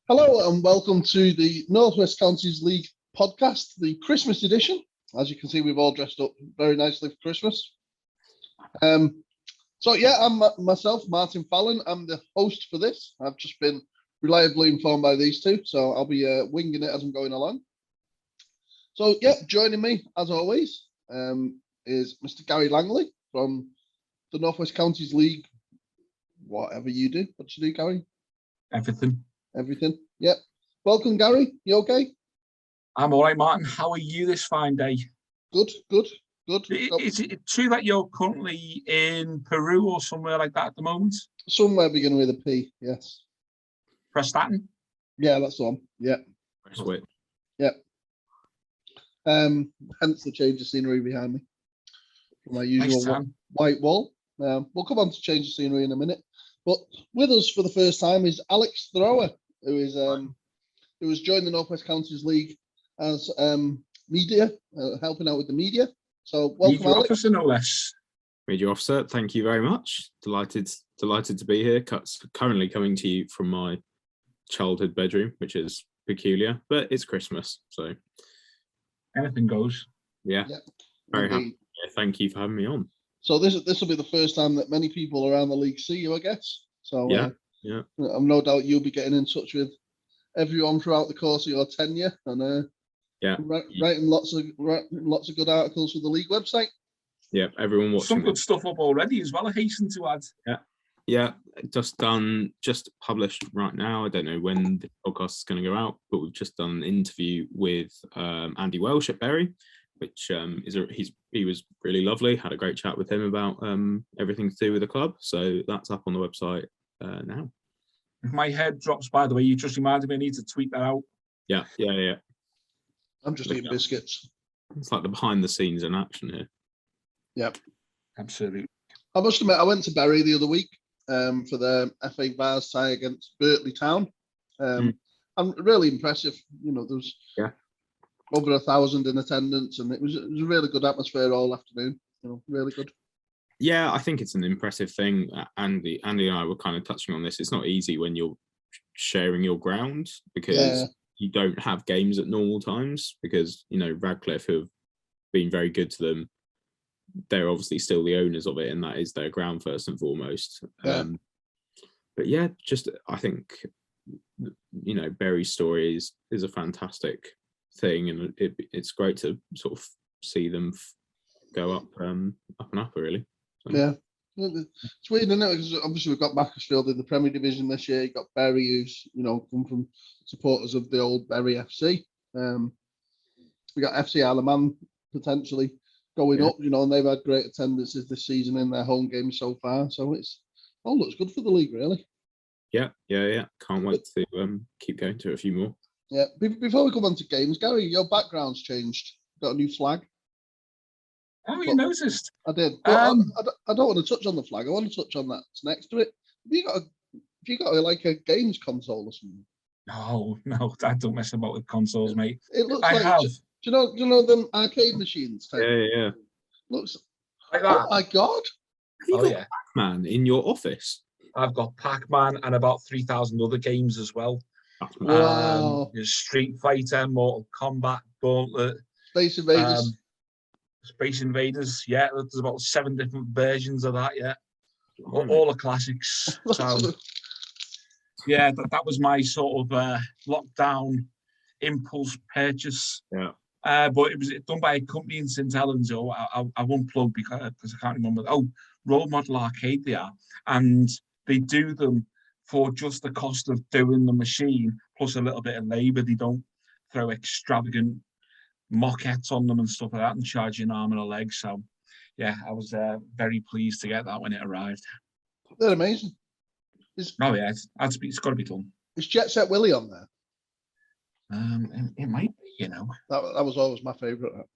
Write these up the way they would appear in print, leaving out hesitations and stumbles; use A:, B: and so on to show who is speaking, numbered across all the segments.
A: Hello and welcome to the Northwest Counties League podcast, the Christmas edition. As you can see, we've all dressed up very nicely for Christmas. I'm myself, Martin Fallon. I'm the host for this. I've just been reliably informed by these two, so I'll be winging it as I'm going along. So, joining me, as always, is Mr. Gary Langley from the Northwest Counties League. Whatever you do. What do you do, Gary? Everything. Yep. Welcome, Gary. You okay?
B: I'm all right, Martin. How are you this fine day?
A: Good.
B: Is it true that you're currently in Peru or somewhere like that at the moment?
A: Somewhere beginning with a P, yes.
B: Prestatyn?
A: Yeah, that's the one. Yeah.
B: Sweet.
A: Yeah. Hence the change of scenery behind me. From my usual white wall. We'll come on to change the scenery in a minute. But with us for the first time is Alex Thrower, who has joined the Northwest Counties League as media, helping out with the media. So welcome,
B: media
A: Alex.
B: Officer, no less.
C: Media officer, thank you very much. Delighted to be here. Currently coming to you from my childhood bedroom, which is peculiar, but it's Christmas, so
B: anything goes.
C: Yeah. Very happy. Yeah, thank you for having me on.
A: So this will be the first time that many people around the league see you, I guess. So
C: yeah.
A: I'm no doubt you'll be getting in touch with everyone throughout the course of your tenure, and writing lots of good articles for the league website.
C: Yeah, everyone watching.
B: Some good stuff up already as well. I hasten to add.
C: Yeah, just published right now. I don't know when the podcast is going to go out, but we've just done an interview with Andy Welsh at Borough, which he was really lovely. Had a great chat with him about everything to do with the club. So that's up on the website now.
B: If my head drops, by the way, you just reminded me I need to tweet that out.
C: Yeah.
A: I'm just eating biscuits.
C: It's like the behind the scenes in action here.
A: Yep.
B: Absolutely.
A: I must admit, I went to Bury the other week for the FA Vars tie against Birtley Town. And really impressive. You know, there was over 1,000 in attendance, and it was a really good atmosphere all afternoon. You know, really good.
C: Yeah, I think it's an impressive thing. Andy and I were kind of touching on this. It's not easy when you're sharing your ground because you don't have games at normal times because, you know, Radcliffe, who have been very good to them, they're obviously still the owners of it and that is their ground first and foremost. But yeah, just I think, you know, Bury's story is a fantastic thing, and it's great to sort of see them go up and up really. So.
A: Yeah, it's weird, isn't it? Because obviously we've got Macclesfield in the Premier Division this year. You've got Bury, who's, you know, come from supporters of the old Bury FC. We got FC Isle of Man potentially going up, you know, and they've had great attendances this season in their home games so far. So it's all looks good for the league, really. Yeah.
C: Can't wait to keep going to a few more.
A: Yeah. Before we come on to games, Gary, your background's changed. Got a new flag.
B: Oh, you noticed?
A: I did. But I don't want to touch on the flag. I want to touch on that's next to it. Have you got like a games console or something?
B: No, I don't mess about with consoles, mate.
A: It looks
B: I
A: like.
B: have.
A: Do you know them arcade machines?
C: Yeah.
A: Looks
B: like that.
A: Oh my god!
C: Have you got Pac-Man in your office?
B: I've got Pac-Man and about 3,000 other games as well.
A: Wow.
B: There's Street Fighter, Mortal Kombat, Gauntlet,
A: Space Invaders.
B: Space Invaders, yeah. There's about 7 different versions of that, yeah. All the classics. So, yeah, that was my sort of lockdown impulse purchase.
C: Yeah.
B: But it was done by a company in St Helens. So I won't plug because I can't remember. Role Model Arcade they are, and they do them for just the cost of doing the machine plus a little bit of labour. They don't throw extravagant moquettes on them and stuff like that and charge you an arm and a leg. So, yeah, I was very pleased to get that when it arrived.
A: They're amazing.
B: It's got to be done.
A: Is Jet Set Willie on there?
B: It might be, you know.
A: That was always my favourite.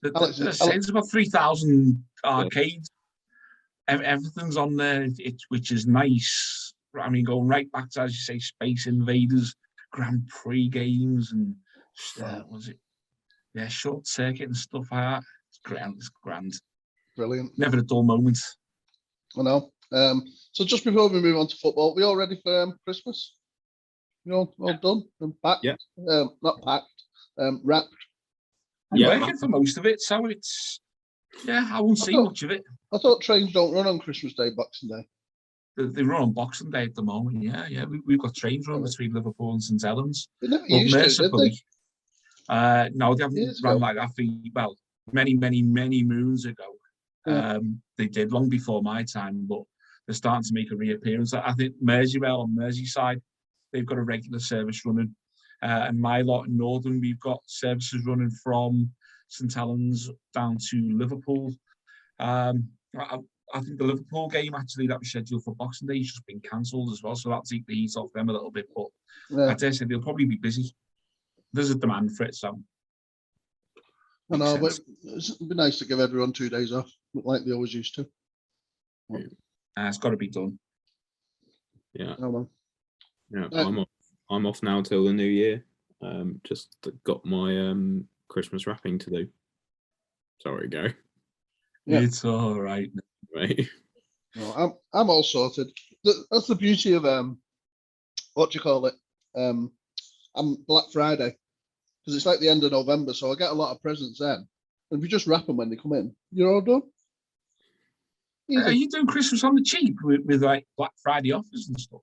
B: It's about 3,000 arcades. Everything's on there, which is nice. I mean, going right back to, as you say, Space Invaders, Grand Prix games, and Short Circuit and stuff like that. It's grand. Brilliant. Never a dull moment.
A: I know. So just before we move on to football, we all ready for Christmas? all done and packed.
C: Yeah.
A: Not packed. Wrapped.
B: I'm
C: Yeah.
B: working for most of it, so it's I won't see much of it.
A: I thought trains don't run on Christmas Day, Boxing Day.
B: They run on Boxing Day at the moment. Yeah. We've got trains running between Liverpool and St Helens.
A: They never
B: But
A: used to, did they?
B: mercifully, no, they haven't
A: Years
B: run
A: ago.
B: like that for many moons ago.
A: Yeah.
B: They did long before my time, but they're starting to make a reappearance. I think Merseyrail on Merseyside, they've got a regular service running, and my lot in Northern, we've got services running from St Helens down to Liverpool. I think the Liverpool game actually that was scheduled for Boxing Day has just been cancelled as well, so that'll take the heat off them a little bit. But I dare say they'll probably be busy. There's a demand for it, so.
A: I know, but it'd be nice to give everyone 2 days off, like they always used to.
B: It's got to be done.
C: Yeah.
A: Oh, well.
C: Yeah, I'm off now till the new year. Just got my Christmas wrapping to do. Sorry, go.
A: Yeah.
B: It's all right.
C: Right.
A: No, I'm all sorted. That's the beauty of what do you call it? I'm Black Friday, because it's like the end of November, so I get a lot of presents then. And if you just wrap them when they come in, you're all done. Easy.
B: Are you doing Christmas on the cheap with like Black Friday offers and stuff?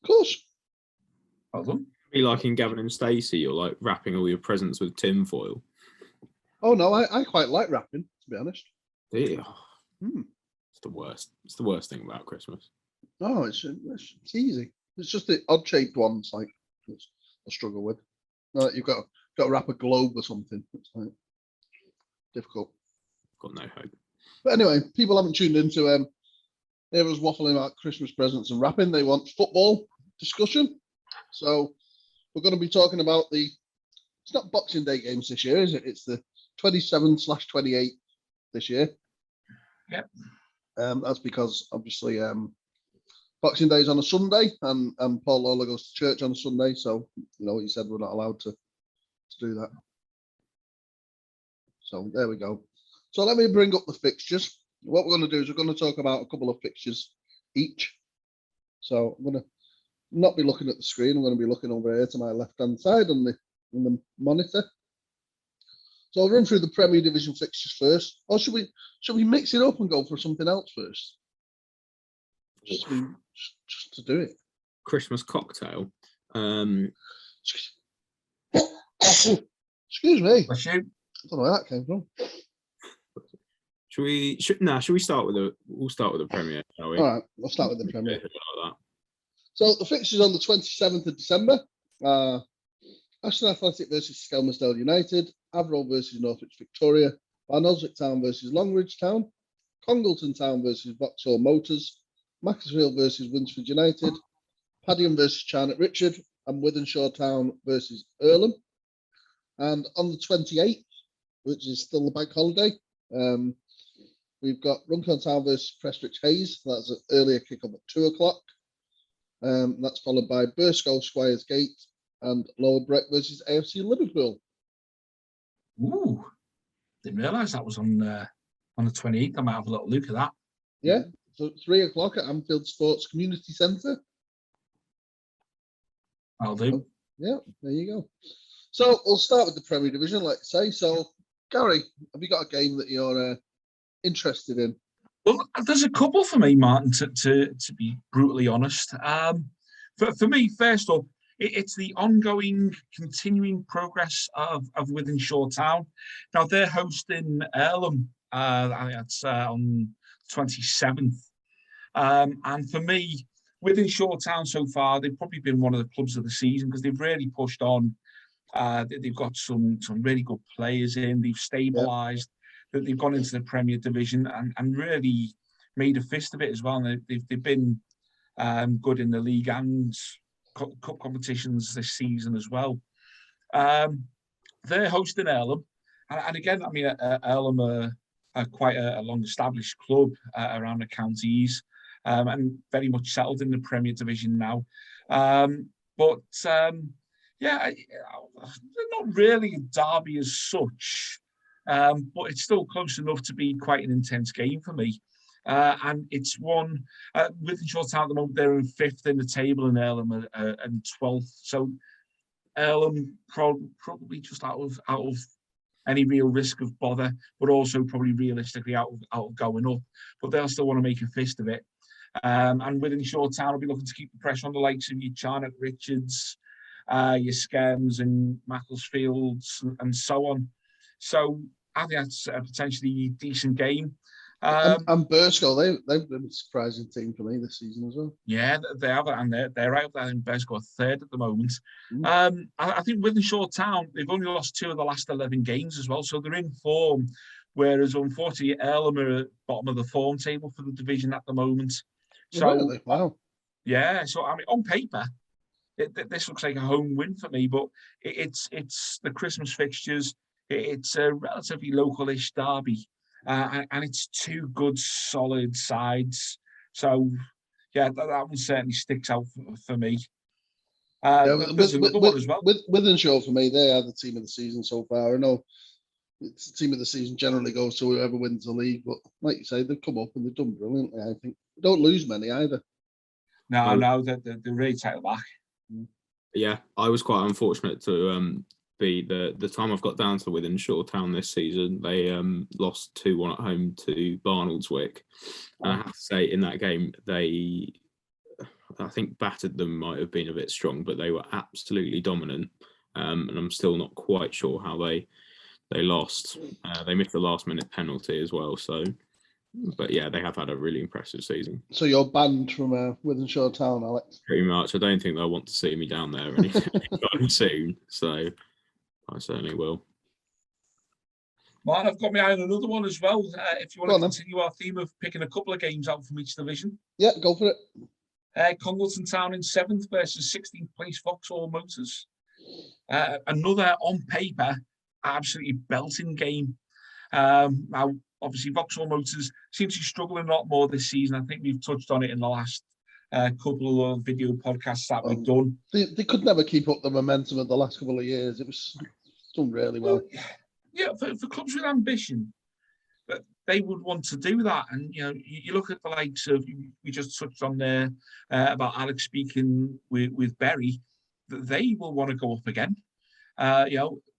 A: Of course.
B: Well done.
C: Be like in Gavin and Stacey, you're like wrapping all your presents with tin foil.
A: Oh no, I quite like wrapping, to be honest.
C: Yeah. It's the worst. It's the worst thing about Christmas.
A: No, it's easy. It's just the odd shaped ones like I struggle with. No, you've got to wrap a globe or something. It's like difficult.
C: Got no hope.
A: But anyway, people haven't tuned into hear us waffling about Christmas presents and wrapping. They want football discussion. So we're going to be talking about it's not Boxing Day games this year, is it? It's the 27/28 this year.
B: Yep.
A: That's because obviously Boxing Day is on a Sunday, and Paul Lola goes to church on a Sunday, so he said we're not allowed to do that. So there we go. So let me bring up the fixtures. What we're going to do is we're going to talk about a couple of fixtures each. So I'm going to not be looking at the screen. I'm going to be looking over here to my left-hand side on the monitor. So I'll run through the Premier Division fixtures first. Or should we mix it up and go for something else first? Just to do it.
C: Christmas cocktail.
A: Excuse me.
B: Bless you.
A: I don't know where that came from.
C: Should we start with we'll start with the Premier, shall we?
A: All right, we'll start with the Premier.
C: Like that.
A: So the fixtures on the 27th of December. Ashton Athletic versus Skelmersdale United, Averil versus Norwich Victoria, Barnoldswick Town versus Longridge Town, Congleton Town versus Vauxhall Motors, Macclesfield versus Winsford United, Padiham versus Charnock Richard, and Withenshaw Town versus Earlham. And on the 28th, which is still the bank holiday, we've got Runcorn Town versus Prestwich Hayes. That's an earlier kick-off at 2 o'clock. That's followed by Burscough Squires Gate and Lower Breck versus AFC Liverpool.
B: Ooh, didn't realise that was on the 28th. I might have a little look at that.
A: Yeah, so 3 o'clock at Anfield Sports Community Centre.
B: I'll do.
A: Yeah, there you go. So we'll start with the Premier Division, like I say. So, Gary, have you got a game that you're interested in?
B: Well, there's a couple for me, Martin, to be brutally honest. For me, first up, it's the ongoing, continuing progress of Withenshaw Town. Now, they're hosting Earlham. I think that's on 27th. And for me, Withenshaw Town so far, they've probably been one of the clubs of the season because they've really pushed on. They've got some really good players in. They've stabilised. That they've gone into the Premier Division and really made a fist of it as well. And they've been good in the league and cup competitions this season as well. They're hosting Earlham. And again, I mean, Earlham are quite a long-established club around the counties and very much settled in the Premier Division now. But not really a derby as such. But it's still close enough to be quite an intense game for me. And it's one Wythenshawe Town at the moment. They're in 5th in the table, and Earlham and 12th. So Earlham probably just out of any real risk of bother, but also probably realistically out of going up. But they'll still want to make a fist of it. And Wythenshawe Town will be looking to keep the pressure on the likes of your Charnock Richards, your Skems and Macclesfields and so on. So I think that's a potentially decent game.
A: And Burscough, they've been a surprising team for me this season as well.
B: Yeah, they have, and they're out there in Burscough 3rd at the moment. I think Wythenshawe Town, they've only lost 2 of the last 11 games as well, so they're in form. Whereas unfortunately, Earlham are at the bottom of the form table for the division at the moment. So,
A: really? Wow.
B: Yeah, so I mean, on paper, this looks like a home win for me, but it's the Christmas fixtures. It's a relatively local-ish derby. And it's 2 good, solid sides. So, yeah, that one certainly sticks out for me. There's another one as well.
A: Wythenshawe, for me, they are the team of the season so far. I know it's the team of the season generally goes to whoever wins the league, but like you say, they've come up and they've done brilliantly, I think. They don't lose many either.
B: No, they're really tight back.
C: Yeah, I was quite unfortunate to be the time I've got down to Wythenshawe Town this season. They lost 2-1 at home to Barnoldswick. And I have to say, in that game, I think battered them might have been a bit strong, but they were absolutely dominant. And I'm still not quite sure how they lost. They missed the last minute penalty as well. So, but yeah, they have had a really impressive season.
A: So you're banned from Wythenshawe Town, Alex?
C: Pretty much. I don't think they'll want to see me down there anytime soon. So I certainly will.
B: Martin, I've got my eye on another one as well. If you want to continue our theme of picking a couple of games out from each division.
A: Yeah, go for it.
B: Congleton Town in 7th versus 16th place Vauxhall Motors. Another, on paper, absolutely belting game. Now, obviously, Vauxhall Motors seems to be struggling a lot more this season. I think we've touched on it in the last couple of video podcasts that we've done.
A: They could never keep up the momentum of the last couple of years. It was done really well.
B: Yeah, for clubs with ambition, but they would want to do that. And you look at the likes of, we just touched on there about Alex speaking with Berry, that they will want to go up again.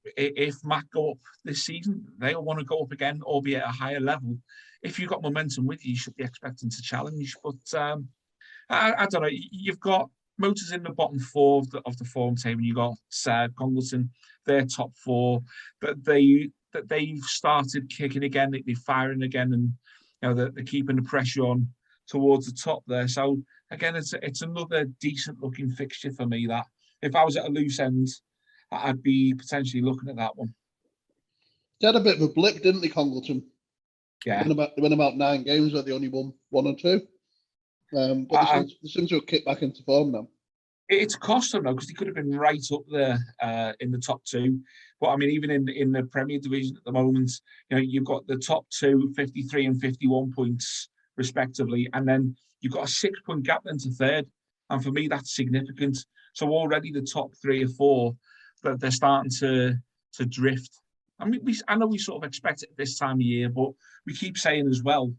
B: If Mac go up this season, they'll want to go up again, albeit at a higher level. If you've got momentum with you, you should be expecting to challenge. But I don't know. You've got Motors in the bottom 4 of the form table. You got Congleton, their top 4, but they've started kicking again. They're firing again, and they're keeping the pressure on towards the top there. So again, it's another decent looking fixture for me. That if I was at a loose end, I'd be potentially looking at that one.
A: They had a bit of a blip, didn't they, Congleton?
B: Yeah.
A: They won about 9 games where they only won 1 or 2. But they seem to have kicked back into form now.
B: It's cost them, though, because they could have been right up there in the top 2. But, I mean, even in the Premier Division at the moment, you've got the top 2, 53 and 51 points, respectively. And then you've got a 6-point gap then to 3rd. And for me, that's significant. So already the top 3 or 4, that they're starting to drift. I mean, I know we sort of expect it this time of year, but we keep saying as well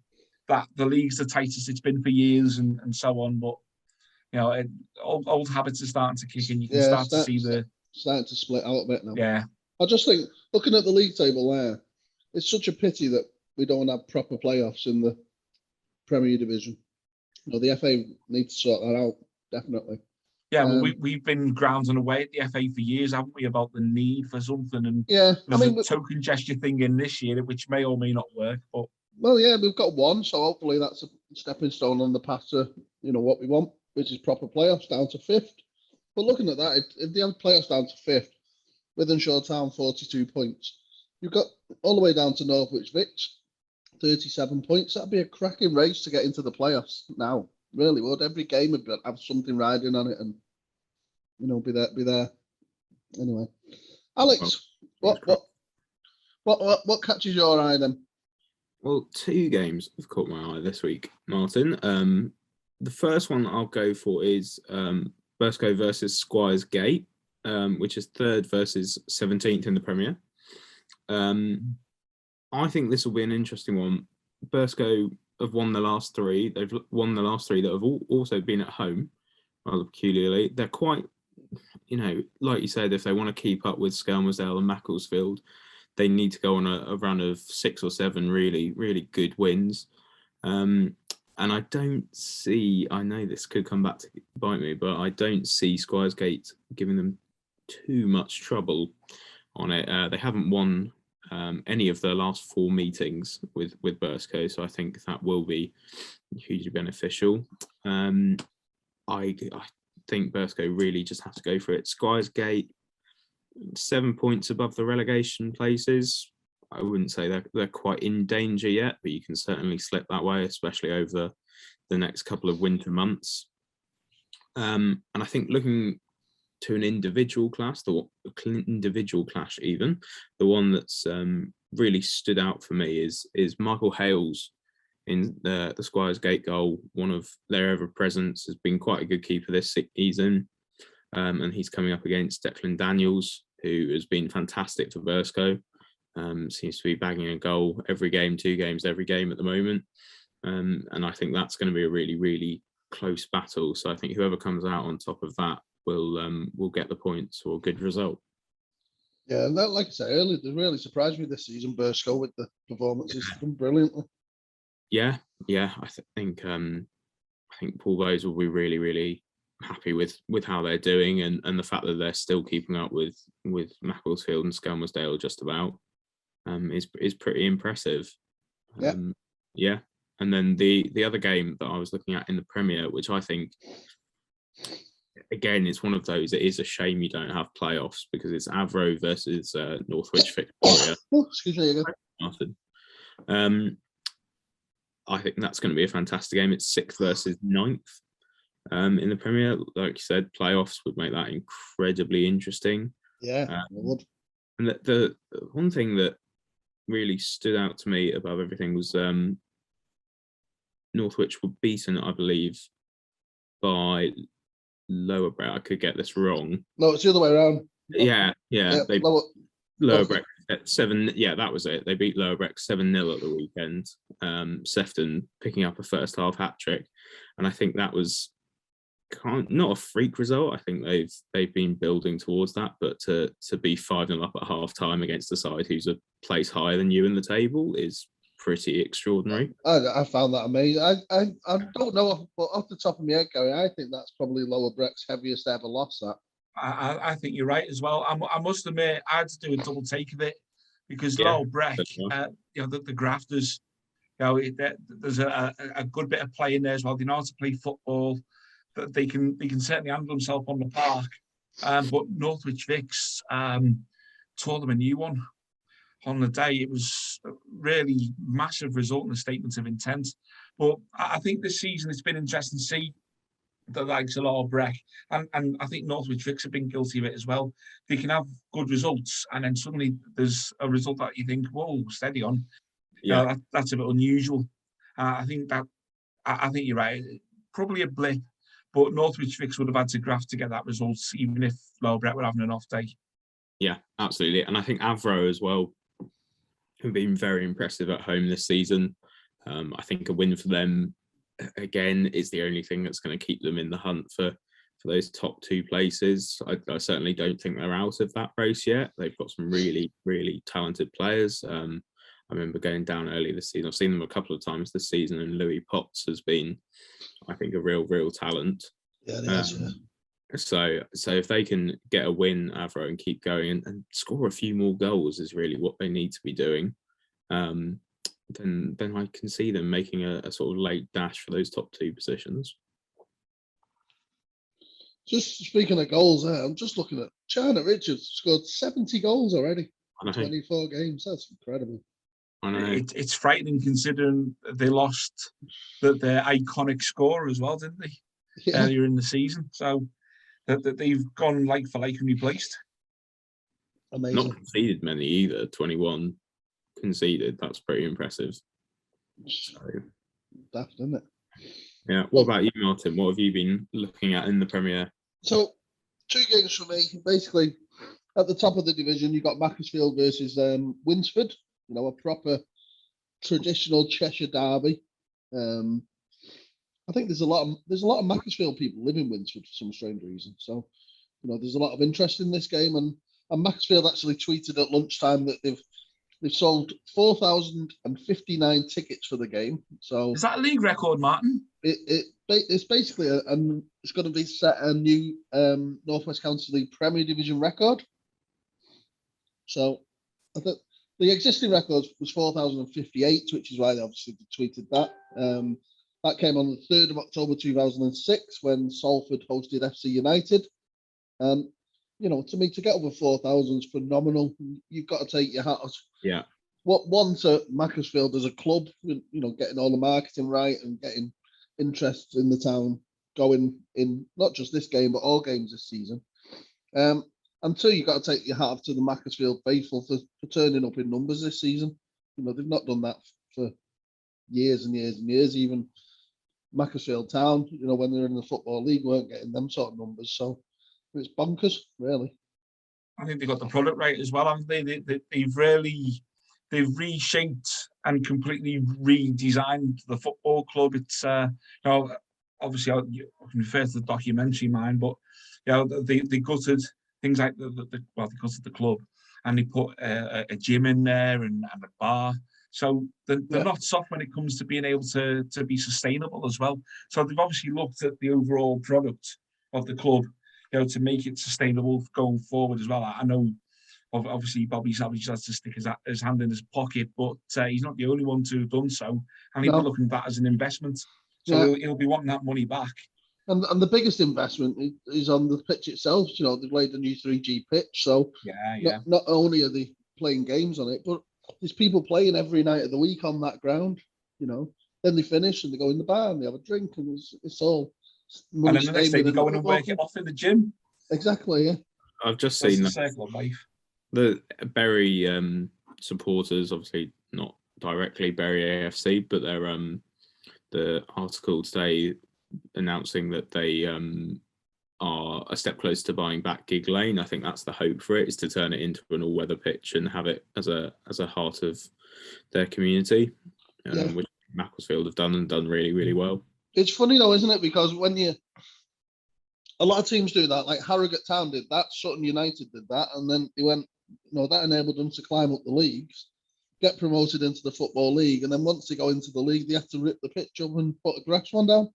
B: that the league's the tightest it's been for years and so on. But, old habits are starting to kick in. You can start to see
A: starting to split out a bit now.
B: Yeah.
A: I just think, looking at the league table there, it's such a pity that we don't have proper playoffs in the Premier Division. The FA needs to sort that out, definitely.
B: Yeah, well, we've been grounding away at the FA for years, haven't we, about the need for something? And
A: there's
B: a token gesture thing in this year, which may or may not work. But
A: well, yeah, we've got one, so hopefully that's a stepping stone on the path to what we want, which is proper playoffs down to 5th. But looking at that, if they have playoffs down to 5th, Wythenshawe Town 42 points, you've got all the way down to Northwich Vicks 37 points. That'd be a cracking race to get into the playoffs now. Really would. Every game would have something riding on it, and be there. Anyway, Alex, what catches your eye then?
C: Well, 2 games have caught my eye this week, Martin. The first one I'll go for is Burscough versus Squires Gate, which is 3rd versus 17th in the Premier. I think this will be an interesting one. Burscough have won the last three. They've won the last three that have also been at home, rather peculiarly. They're quite, like you said, if they want to keep up with Skelmersdale and Macclesfield, they need to go on a run of 6 or 7 really, really good wins. And I don't see, I know this could come back to bite me, but I don't see Squiersgate giving them too much trouble on it. They haven't won any of their last 4 meetings with Burscough, so I think that will be hugely beneficial. I think Burscough really just have to go for it. Squiersgate, 7 points above the relegation places. I wouldn't say they're quite in danger yet, but you can certainly slip that way, especially over the next couple of winter months. And I think looking to an individual clash even, the one that's really stood out for me is Michael Hales in the Squiersgate goal. One of their ever presence, has been quite a good keeper this season, and he's coming up against Declan Daniels, who has been fantastic for Burscough. Seems to be bagging a goal every game, 2 games every game at the moment, and I think that's going to be a really, really close battle. So I think whoever comes out on top of that will get the points or a good result.
A: Yeah, and that, like I said earlier, they really surprised me this season, Burscough, with the performances. Done brilliantly.
C: Yeah, I think Paul Bowes will be really, really happy with how they're doing, and the fact that they're still keeping up with Macclesfield and Skelmersdale just about is pretty impressive.
A: Yeah.
C: And then the other game that I was looking at in the Premier, which I think, again, it's one of those, it is a shame you don't have playoffs, because it's Avro versus Northwich Victoria.
A: Excuse me
C: again. I think that's going to be a fantastic game. It's 6th versus 9th in the Premier. Like you said, playoffs would make that incredibly interesting.
A: Yeah, it would.
C: And the one thing that really stood out to me above everything was Northwich were beaten, I believe, by Lower Brett. I could get this wrong.
A: No, it's the other way around.
C: Yeah. They
A: Lower
C: Brett at 7. Yeah, that was it. They beat Lower Brett 7-0 at the weekend. Sefton picking up a first half hat trick, and I think that was not a freak result. I think they've been building towards that, but to be 5-0 up at half time against a side who's a place higher than you in the table is pretty extraordinary.
A: I found that amazing. I don't know, but off the top of my head, Gary, I think that's probably Lower Brett's heaviest ever loss. That
B: I think you're right as well. I must admit, I had to do a double take of it, because Lower Breck, the grafters, there's a good bit of play in there as well. They know how to play football. That they can certainly handle themselves on the park. But Northwich Vicks tore them a new one on the day. It was a really massive result and a statement of intent. But I think this season it's been interesting to see the likes of Lower Breck, and I think Northwich Vicks have been guilty of it as well. They can have good results, and then suddenly there's a result that you think, whoa, steady on. Yeah, that's a bit unusual. I think you're right. Probably a blip, but Northwich Vicks would have had to graft to get that result, even if Lower Brett were having an off day.
C: Yeah, absolutely. And I think Avro as well have been very impressive at home this season. I think a win for them, again, is the only thing that's going to keep them in the hunt for those top 2 places. I certainly don't think they're out of that race yet. They've got some really, really talented players. I remember going down early this season. I've seen them a couple of times this season, and Louis Potts has been, I think, a real talent.
A: Yeah, it is,
C: So if they can get a win, Avro, and keep going and score a few more goals is really what they need to be doing. Then I can see them making a sort of late dash for those top 2 positions.
A: Just speaking of goals, I'm just looking at China Richards scored 70 goals already in 24 games. That's incredible.
C: I know.
B: It's frightening considering they lost their iconic scorer as well, didn't they? Earlier in the season. So that they've gone like for like and replaced.
A: Amazing.
C: Not conceded many either. 21 conceded. That's pretty impressive. So,
A: daft, isn't it?
C: Yeah. What about you, Martin? What have you been looking at in the Premier?
A: So 2 games for me. Basically, at the top of the division, you've got Macclesfield versus Winsford. A proper traditional Cheshire derby. I think there's a lot of Macclesfield people live in Winsford for some strange reason. So, there's a lot of interest in this game, and Macclesfield actually tweeted at lunchtime that they've sold 4,059 tickets for the game. So
B: is that a league record, Martin?
A: It's basically it's going to be set a new Northwest Counties League Premier Division record. So I think the existing record was 4,058, which is why they obviously tweeted that. That came on the 3rd of October 2006 when Salford hosted FC United. To me, to get over 4,000 is phenomenal. You've got to take your hat off.
C: Yeah.
A: One to Macclesfield as a club, getting all the marketing right and getting interest in the town going in not just this game but all games this season. And two, you've got to take your hat off to the Macclesfield faithful for turning up in numbers this season. They've not done that for years and years and years. Even Macclesfield Town, when they're in the Football League, weren't getting them sort of numbers. So it's bonkers, really.
B: I think they got the product right as well, haven't they? They've reshaped and completely redesigned the football club. It's obviously I can refer to the documentary, mine, but they gutted things like they gutted the club, and they put a gym in there and a bar. So they're not soft when it comes to being able to be sustainable as well. So they've obviously looked at the overall product of the club, to make it sustainable going forward as well. I know, obviously, Bobby Savage has to stick his hand in his pocket, but he's not the only one to have done so. And he'll be looking at that as an investment. So he'll be wanting that money back.
A: And the biggest investment is on the pitch itself. They've laid a new 3G pitch. So not only are they playing games on it, but there's people playing every night of the week on that ground. Then they finish and they go in the bar and they have a drink, and it's all.
B: And then the next day they go in and work it off in the gym.
A: Exactly, yeah.
C: I've just seen
B: the circle of life.
C: The Bury supporters, obviously not directly Bury AFC, but they're the article today announcing that they are a step closer to buying back Gig Lane. I think that's the hope for it, is to turn it into an all-weather pitch and have it as a heart of their community, which Macclesfield have done really, really well.
A: It's funny though, isn't it? Because a lot of teams do that. Like Harrogate Town did that, Sutton United did that, and then they went, that enabled them to climb up the leagues, get promoted into the Football League, and then once they go into the league, they have to rip the pitch up and put a grass one down.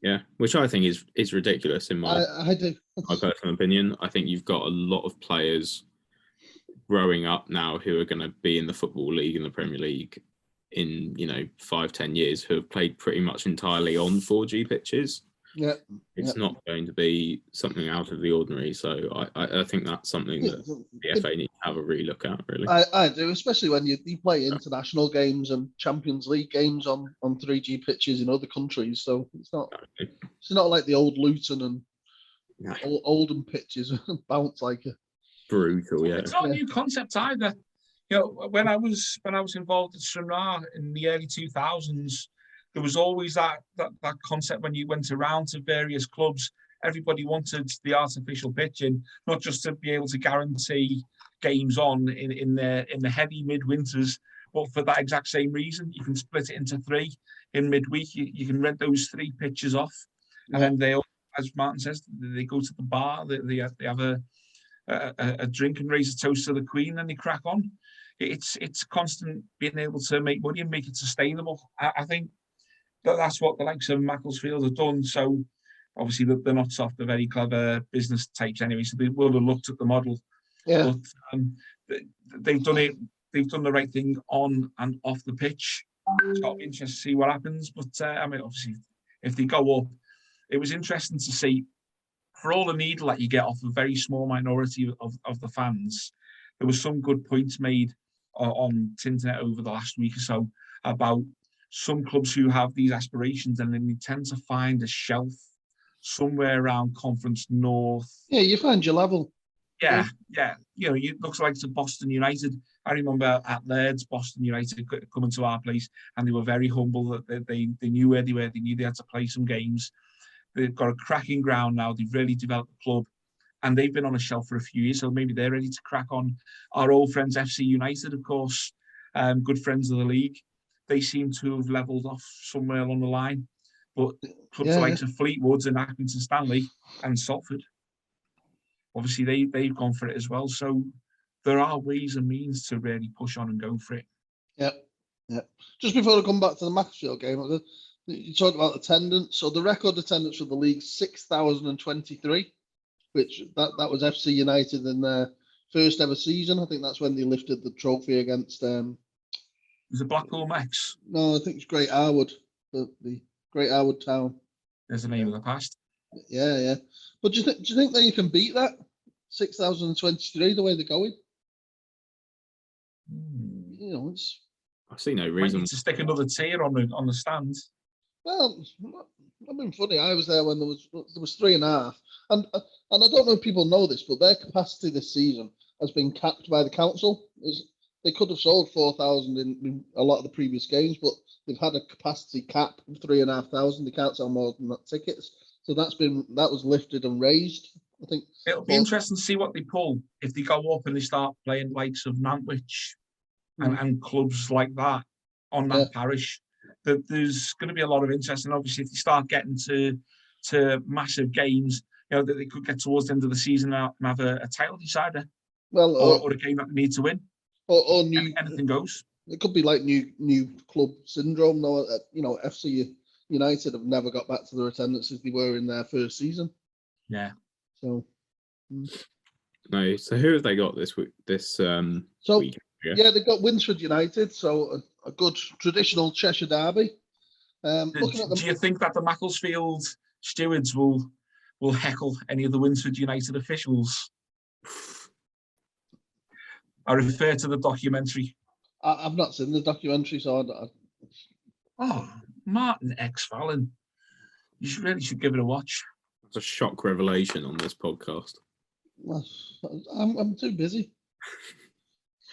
C: Yeah, which I think is ridiculous in my personal opinion. I think you've got a lot of players growing up now who are going to be in the Football League and the Premier League in 5-10 years who have played pretty much entirely on 4G pitches.
A: Yeah,
C: it's not going to be something out of the ordinary. So I think that's something that the FA need to have a relook at, really.
A: I do, especially when you play international games and Champions League games on 3G pitches in other countries. So it's not like the old Luton and Oldham pitches bounce like a
C: brutal. Yeah,
B: it's not a new concept either. When I was involved at Stranraer in the early 2000s, there was always that concept when you went around to various clubs. Everybody wanted the artificial pitching, not just to be able to guarantee games on in the heavy midwinters, but for that exact same reason. You can split it into 3 in midweek. You can rent those 3 pitches off, and then they, as Martin says, they go to the bar. They have a drink and raise a toast to the Queen, and they crack on. It's constant being able to make money and make it sustainable. I think that's what the likes of Macclesfield have done. So obviously they're not soft, they're very clever business types anyway, so they will have looked at the model.
A: Yeah.
B: But they've done the right thing on and off the pitch. It's got to be interesting to see what happens. But obviously if they go up, it was interesting to see, for all the needle that you get off a very small minority of the fans, there was some good points made on Tinternet over the last week or so about some clubs who have these aspirations, and then they tend to find a shelf somewhere around Conference North.
A: Yeah, you find your level.
B: Yeah. It looks like it's Boston United. I remember at Laird's, Boston United coming to our place, and they were very humble that they knew where they were. They knew they had to play some games. They've got a cracking ground now. They've really developed the club, and they've been on a shelf for a few years, so maybe they're ready to crack on. Our old friends FC United, of course, good friends of the league. they seem to have levelled off somewhere along the line. But clubs like Fleetwood and Accrington Stanley and Salford, obviously they've gone for it as well. So there are ways and means to really push on and go for it.
A: Yeah. Just before I come back to the Macclesfield game, you talked about attendance. So the record attendance for the league 6,023, which that was FC United in their first ever season. I think that's when they lifted the trophy against.
B: Was it Blackpool Max?
A: No, I think it's Great Harwood, the Great Harwood Town.
B: There's the name of the past.
A: Yeah. But do you think that you can beat that 6,023 the way they're going? You know,
C: I see no
B: Might
C: reason
B: need to stick another tier on the stand.
A: Well, I've been funny. I was there when there was 3.5, and I don't know if people know this, but their capacity this season has been capped by the council. They could have sold 4,000 in a lot of the previous games, but they've had a capacity cap of 3,500. They can't sell more than that tickets, so that was lifted and raised. I think
B: it'll be interesting to see what they pull if they go up and they start playing likes of Nantwich and clubs like that on that parish. That there's going to be a lot of interest, and obviously if they start getting to massive games, you know, that they could get towards the end of the season and have a title decider, or a game that they need to win,
A: or new,
B: anything goes.
A: It could be like new club syndrome. Though, you know, FC United have never got back to their attendance as they were in their first season.
B: Yeah.
A: So.
C: No. So who have they got this week? Week?
A: Yeah, they've got Winsford United, so a good traditional Cheshire derby.
B: Do you think that the Macclesfield stewards will heckle any of the Winsford United officials? I refer to the documentary.
A: I've not seen the documentary, so
B: Oh, Martin X. Fallon. You really should give it a watch.
C: It's a shock revelation on this podcast.
A: I'm too busy.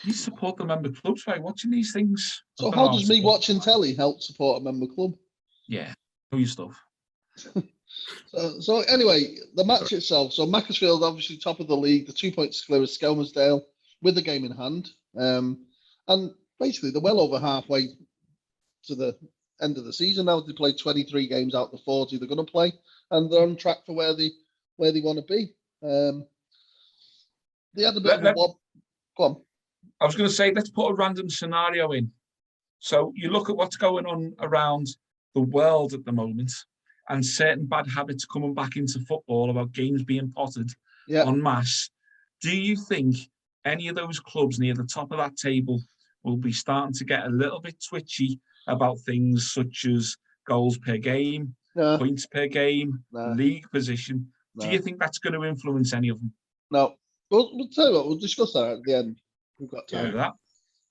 B: You support the member clubs by watching these things.
A: So how does me watching telly help support a member club?
B: Yeah, know your stuff.
A: So anyway, the match itself. So Macclesfield obviously top of the league, the 2 points clear of Skelmersdale with the game in hand. And basically they're well over halfway to the end of the season now. They played 23 games out of the 40 they're going to play, and they're on track for where they want to be. They had a bit of a wob. Go on.
B: I was going to say, let's put a random scenario in. So you look at what's going on around the world at the moment, and certain bad habits coming back into football about games being potted en masse. Do you think any of those clubs near the top of that table will be starting to get a little bit twitchy about things such as goals per game, points per game, league position? Do you think that's going to influence any of them?
A: No. We'll tell you what, we'll discuss that at the end. We've got time
B: for that.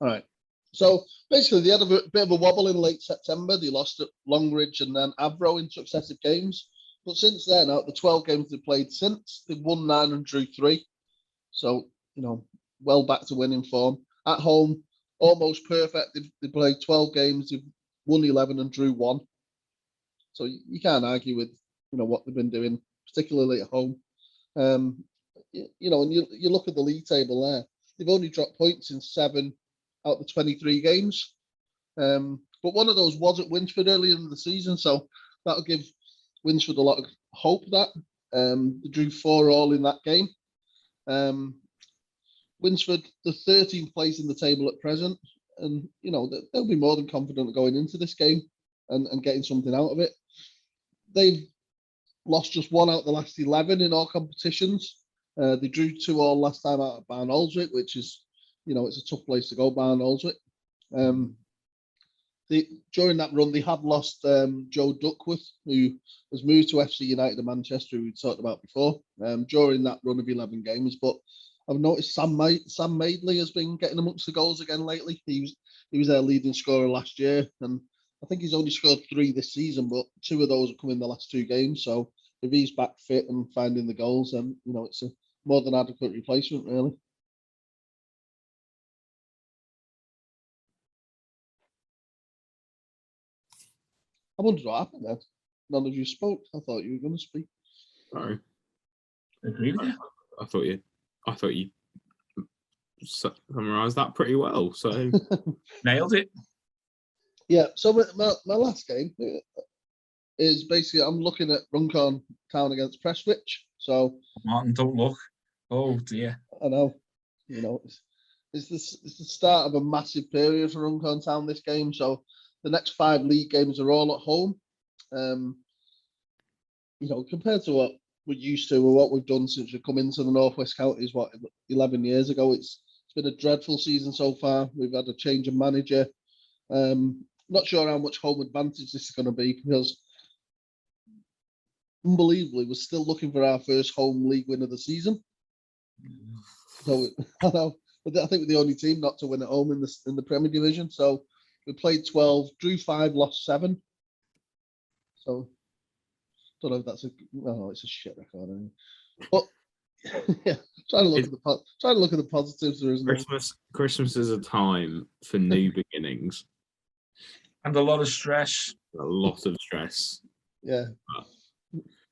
A: All right. So basically, they had a bit of a wobble in late September. They lost at Longridge and then Avro in successive games. But since then, out of the 12 games they've played since, they've won 9 and drew 3. So, you know, well back to winning form. At home, almost perfect. They played 12 games. They've won 11 and drew 1. So you can't argue with, you know, what they've been doing, particularly at home. You know, and you look at the league table there. They've only dropped points in 7 out of the 23 games. But one of those was at Winsford earlier in the season, so that'll give Winsford a lot of hope that they drew 4-4 in that game. Winsford, the 13th place in the table at present, and you know they'll be more than confident going into this game and getting something out of it. They've lost just 1 out of the last 11 in all competitions. They drew 2-2 last time out at Barn Aldwick, which is, you know, it's a tough place to go, Barn Aldwick. During that run, they have lost Joe Duckworth, who has moved to FC United of Manchester, who we talked about before, during that run of 11 games. But I've noticed Sam Madeley has been getting amongst the goals again lately. He was their leading scorer last year, and I think he's only scored 3 this season, but 2 of those have come in the last 2 games. So if he's back fit and finding the goals, then, you know, it's a more than adequate replacement, really. I wondered what happened there. None of you spoke. I thought you were going to speak.
C: Sorry.
B: Agree with you.
C: I thought you summarised that pretty well. So
B: nailed it.
A: Yeah, so my last game is basically I'm looking at Runcorn Town against Prestwich. So
B: Martin, don't look. Oh dear.
A: I know, it's the start of a massive period for Runcorn Town this game. So the next 5 league games are all at home. Compared to what we're used to or what we've done since we've come into the Northwest Counties, 11 years ago, it's been a dreadful season so far. We've had a change of manager. Not sure how much home advantage this is going to be because, unbelievably, we're still looking for our first home league win of the season. So I know, but I think we're the only team not to win at home in the Premier Division. So we played 12, drew 5, lost 7. So don't know if that's it's a shit record. Anyway. But yeah, trying to look at the positives. There isn't.
C: Christmas is a time for new beginnings.
B: And a lot of stress.
C: A lot of stress.
A: Yeah.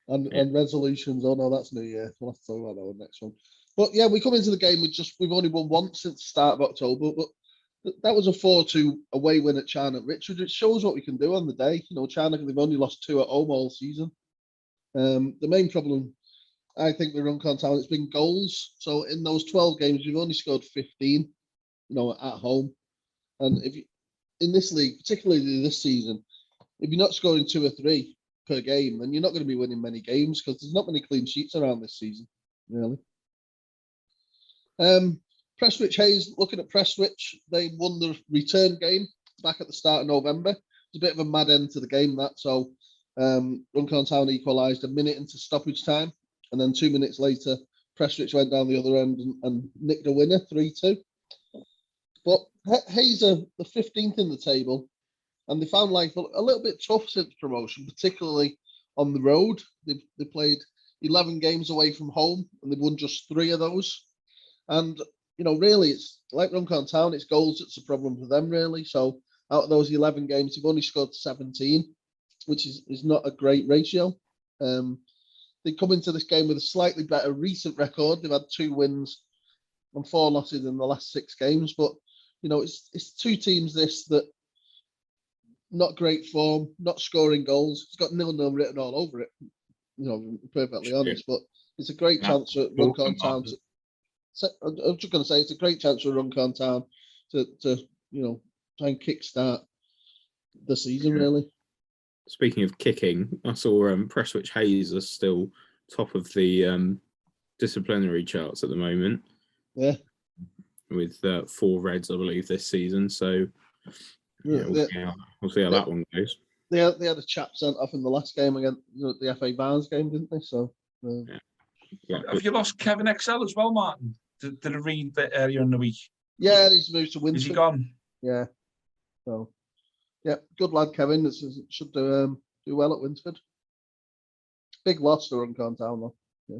A: And resolutions. Oh no, that's New Year. We'll have to talk about that one next one. But yeah, we come into the game we've only won once since the start of October, but that was a 4-2 away win at Charnock Richard. It shows what we can do on the day. Charnock, they've only lost 2 at home all season. The main problem, I think, with Runcorn Town, it's been goals. So in those 12 games, we've only scored 15, at home. And in this league, particularly this season, if you're not scoring 2 or 3 per game, then you're not going to be winning many games because there's not many clean sheets around this season, really. Prestwich Hales, looking at Prestwich, they won the return game back at the start of November. It's a bit of a mad end to the game, that. So Runcorn Town equalised a minute into stoppage time, and then 2 minutes later, Prestwich went down the other end and nicked a winner, 3-2. But Hayes are the 15th in the table, and they found life a little bit tough since promotion, particularly on the road. They played 11 games away from home, and they've won just 3 of those. And, really, it's like Runcorn Town, it's goals that's a problem for them, really. So out of those 11 games, they've only scored 17, which is not a great ratio. They come into this game with a slightly better recent record. They've had 2 wins and 4 losses in the last 6 games. But, it's 2 teams that not great form, not scoring goals. It's got 0-0 written all over it, perfectly honest. But it's a great chance for Runcorn Town to... I'm just going to say it's a great chance for Runcorn Town to try and kickstart the season, really.
C: Speaking of kicking, I saw Prestwich Hayes are still top of the disciplinary charts at the moment.
A: Yeah.
C: With 4 reds, I believe, this season. So we'll see how that one goes.
A: They had a chap sent off in the last game against the FA Barnes game, didn't they? So.
B: Yeah. Have you lost Kevin XL as well, Martin? Did I read that earlier in the week?
A: Yeah, he's moved to Winford.
B: Is he gone?
A: Yeah. So, yeah, good lad, Kevin. This should do well at Winsford. Big loss to Runcorn Town, though. Yeah.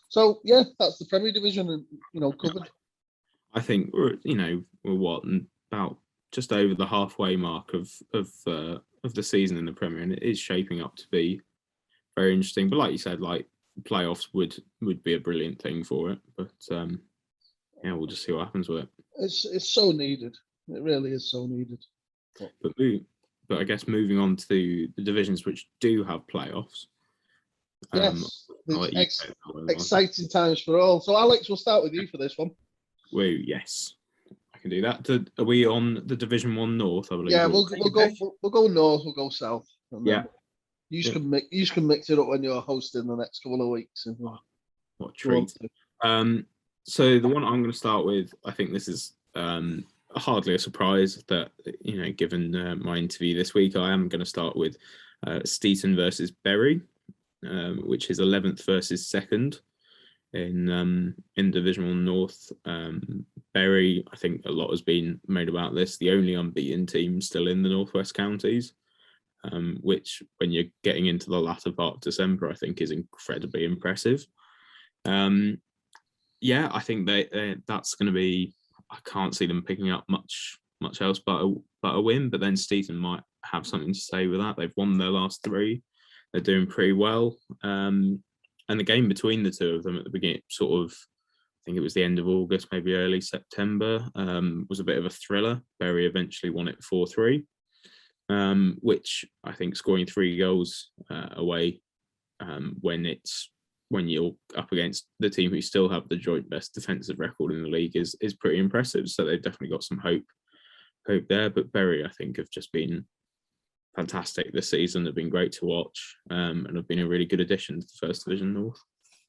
A: So yeah, that's the Premier Division, covered.
C: I think we're about just over the halfway mark of the season in the Premier, and it is shaping up to be very interesting. But like you said, playoffs would be a brilliant thing for it. But we'll just see what happens with it.
A: It's so needed. It really is so needed.
C: But I guess moving on to the divisions which do have playoffs.
A: Yes, exciting times for all. So Alex, we'll start with you for this one.
C: Yes, I can do that. Are we on the Division 1 North? I believe.
A: Yeah, we'll go north. We'll go south.
C: Yeah.
A: You can mix it up when you're hosting the next couple of weeks.
C: What treat. So the one I'm going to start with, I think this is hardly a surprise that, given my interview this week, I am going to start with Steeton versus Bury, which is 11th versus 2nd in Division 1 North. Bury, I think a lot has been made about this, the only unbeaten team still in the Northwest Counties. Which, when you're getting into the latter part of December, I think is incredibly impressive. I think that's going to be. I can't see them picking up much else but a win. But then Steeton might have something to say with that. They've won their last 3. They're doing pretty well. And the game between the two of them at the beginning, sort of think it was the end of August, maybe early September. Was a bit of a thriller. Bury eventually won it 4-3, which I think scoring 3 goals away when you're up against the team who still have the joint best defensive record in the league is pretty impressive. So they've definitely got some hope there. But Bury, I think, have just been fantastic this season. They've been great to watch, and have been a really good addition to the First Division North.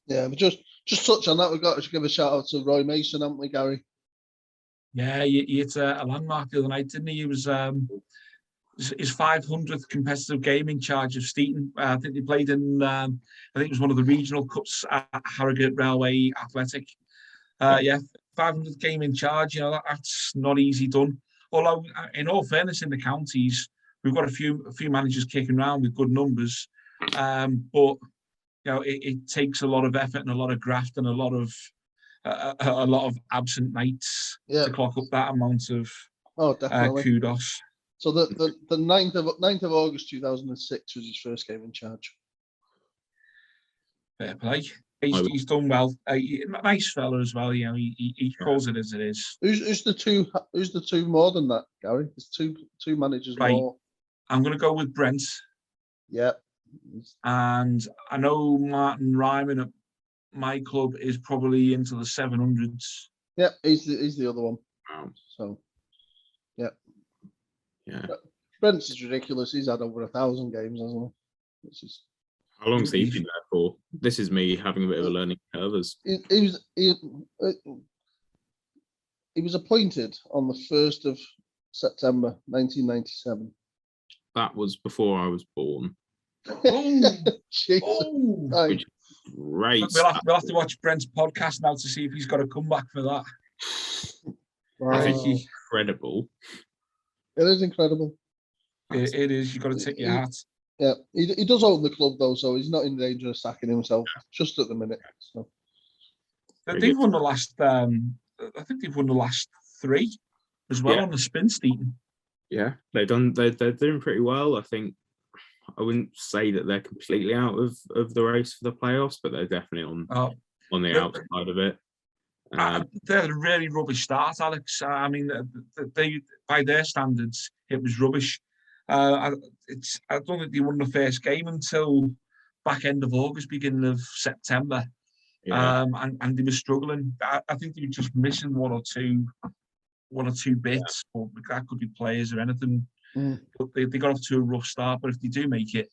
A: Yeah, but just touch on that. We've got to give a shout out to Roy Mason, haven't we, Gary?
B: Yeah, he hit a landmark the other night, didn't he? It was his 500th competitive game in charge of Steeton. I think they played in, I think it was one of the regional cups at Harrogate Railway Athletic. 500th game in charge, that's not easy done. Although, in all fairness, in the counties, we've got a few managers kicking around with good numbers. But, it takes a lot of effort and a lot of graft and a lot of absent nights to clock up that amount of kudos.
A: So the 9th of August 2006 was his first game in charge.
B: Fair play. He's done well. Nice fella as well. He calls it as it is.
A: Who's the two more than that, Gary? There's two managers more.
B: I'm going to go with Brent.
A: Yeah.
B: And I know Martin Ryman at my club is probably into the 700s.
A: Yeah, he's the other one.
C: Wow.
A: So, yeah.
C: Yeah.
A: Brent's is ridiculous. He's had over 1,000 games, hasn't he?
C: How long's he been there for? This is me having a bit of a learning curve.
A: He was appointed on the 1st of September 1997.
C: That was before I was born.
A: Jesus.
C: Which is great.
B: We'll have to watch Brent's podcast now to see if he's got a comeback for that.
A: Wow.
C: I think incredible.
A: It is incredible.
B: It is. You've got to take your hat.
A: Yeah, he does own the club though, so he's not in danger of sacking himself just at the minute. So
B: they've won the last. I think they've won the last 3 as well on the spin, Steeton.
C: Yeah, they're doing pretty well. I think I wouldn't say that they're completely out of the race for the playoffs, but they're definitely on the outside of it.
B: They're a really rubbish start, Alex. I mean, they by their standards, it was rubbish. I don't think they won the first game until back end of August, beginning of September. Yeah. And they were struggling. I think they were just missing one or two bits, or that could be players or anything. But they got off to a rough start. But if they do make it,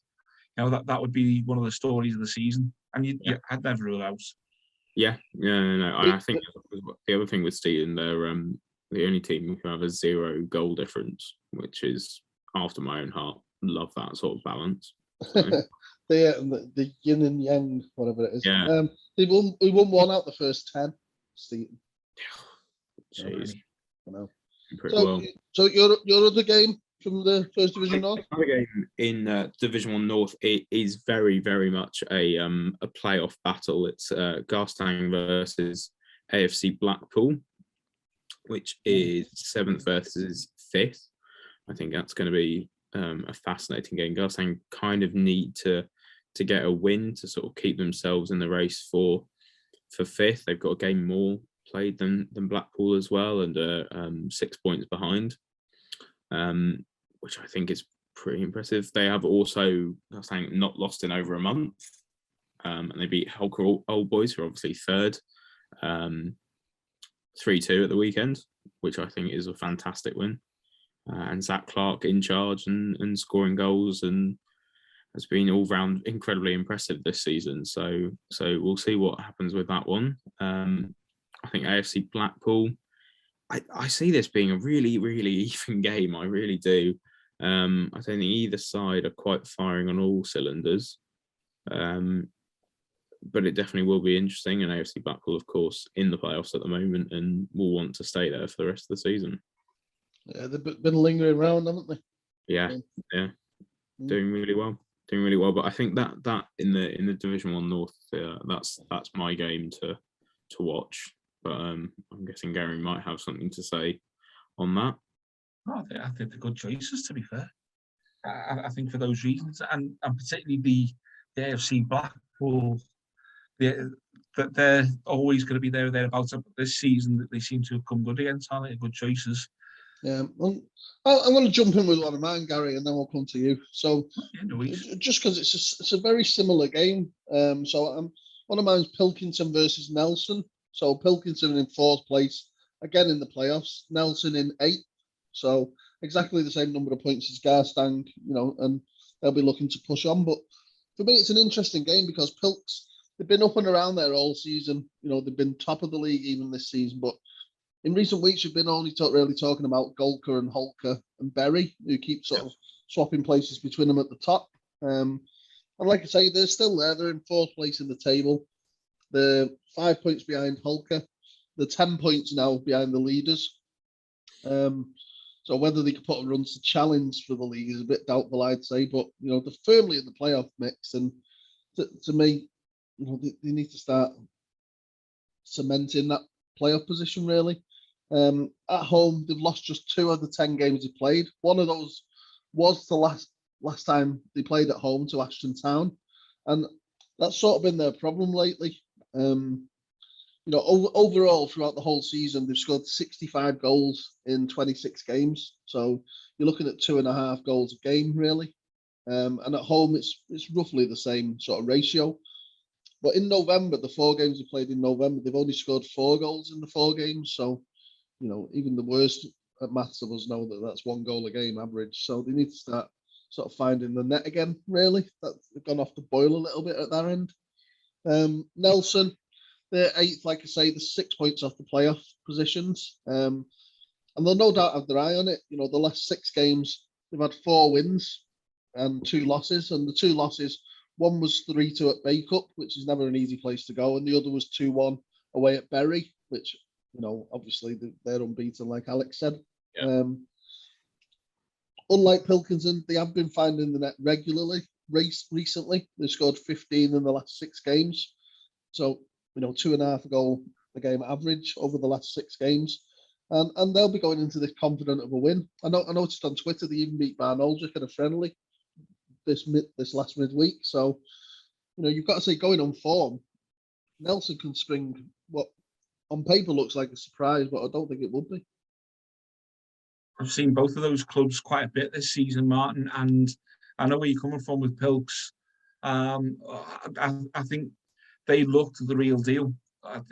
B: that would be one of the stories of the season. And I'd never rule out.
C: Yeah, no. I think the other thing with Steeton, they're the only team who have a 0 goal difference, which is after my own heart. Love that sort of balance. So.
A: the yin and yang, whatever it is.
C: Yeah.
A: We won 1 out the first 10. Steeton.
C: Jeez.
A: So your other game from the First Division North?
C: Another game in Division 1 North, it is very, very much a playoff battle. It's Garstang versus AFC Blackpool, which is 7th versus 5th. I think that's going to be a fascinating game. Garstang kind of need to get a win to sort of keep themselves in the race for 5th. They've got a game more played than Blackpool as well, and 6 points behind, which I think is pretty impressive. They have also, not lost in over a month, and they beat Holker Old Boys, who are obviously 3rd, 3-2 at the weekend, which I think is a fantastic win. And Zach Clark in charge and scoring goals, and has been all round incredibly impressive this season. So we'll see what happens with that one. I think AFC Blackpool, I see this being a really, really even game. I really do. I don't think either side are quite firing on all cylinders. But it definitely will be interesting. And AFC Blackpool, of course, in the playoffs at the moment and will want to stay there for the rest of the season.
A: Yeah, they've been lingering around, haven't they?
C: Yeah. Doing really well. But I think that in the Division 1 North, that's my game to watch. But I'm guessing Gary might have something to say on that.
B: I think they're good choices, to be fair. I think for those reasons, and particularly the AFC Blackpool, that they're always going to be there or thereabouts. But this season, that they seem to have come good against, aren't they? Good choices.
A: Yeah, well, I'm going to jump in with one of mine, Gary, and then we'll come to you. So, just because it's a very similar game. So one of mine's Pilkington versus Nelson. So Pilkington in 4th place, again in the playoffs. Nelson in 8th. So exactly the same number of points as Garstang, and they'll be looking to push on. But for me, it's an interesting game because Pilks, they've been up and around there all season. They've been top of the league even this season, but in recent weeks, we've been only really talking about Golker and Holker and Berry, who keep sort of swapping places between them at the top. And like I say, they're still there. They're in 4th place in the table. They're 5 points behind Holker. They're 10 points now behind the leaders. So whether they could put a run to challenge for the league is a bit doubtful, I'd say. But, they're firmly in the playoff mix. And to me, they need to start cementing that playoff position, really. At home, they've lost just 2 of the 10 games they played. One of those was the last time they played at home to Ashton Town, and that's sort of been their problem lately. Overall throughout the whole season, they've scored 65 goals in 26 games. So you're looking at 2.5 goals a game, really. And at home, it's roughly the same sort of ratio. But in November, the 4 games they played in November, they've only scored 4 goals in the 4 games. So even the worst at maths of us know that that's 1 goal a game average. So they need to start sort of finding the net again, really. They've gone off the boil a little bit at that end. Nelson, they're 8th, like I say, they're 6 points off the playoff positions. And they'll no doubt have their eye on it. The last 6 games, they've had 4 wins and 2 losses. And the 2 losses, one was 3-2 at Bay Cup, which is never an easy place to go. And the other was 2-1 away at Bury, which obviously they're unbeaten, like Alex said. Yeah. Unlike Pilkington, they have been finding the net regularly. Recently, they've scored 15 in the last 6 games. So, 2.5 goal a game average over the last 6 games. And they'll be going into this confident of a win. I noticed on Twitter they even beat Barnoldswick in a friendly this last midweek. So, you've got to say, going on form, Nelson can spring what on paper looks like a surprise, but I don't think it would be.
B: I've seen both of those clubs quite a bit this season, Martin, and I know where you're coming from with Pilks. I think they looked the real deal.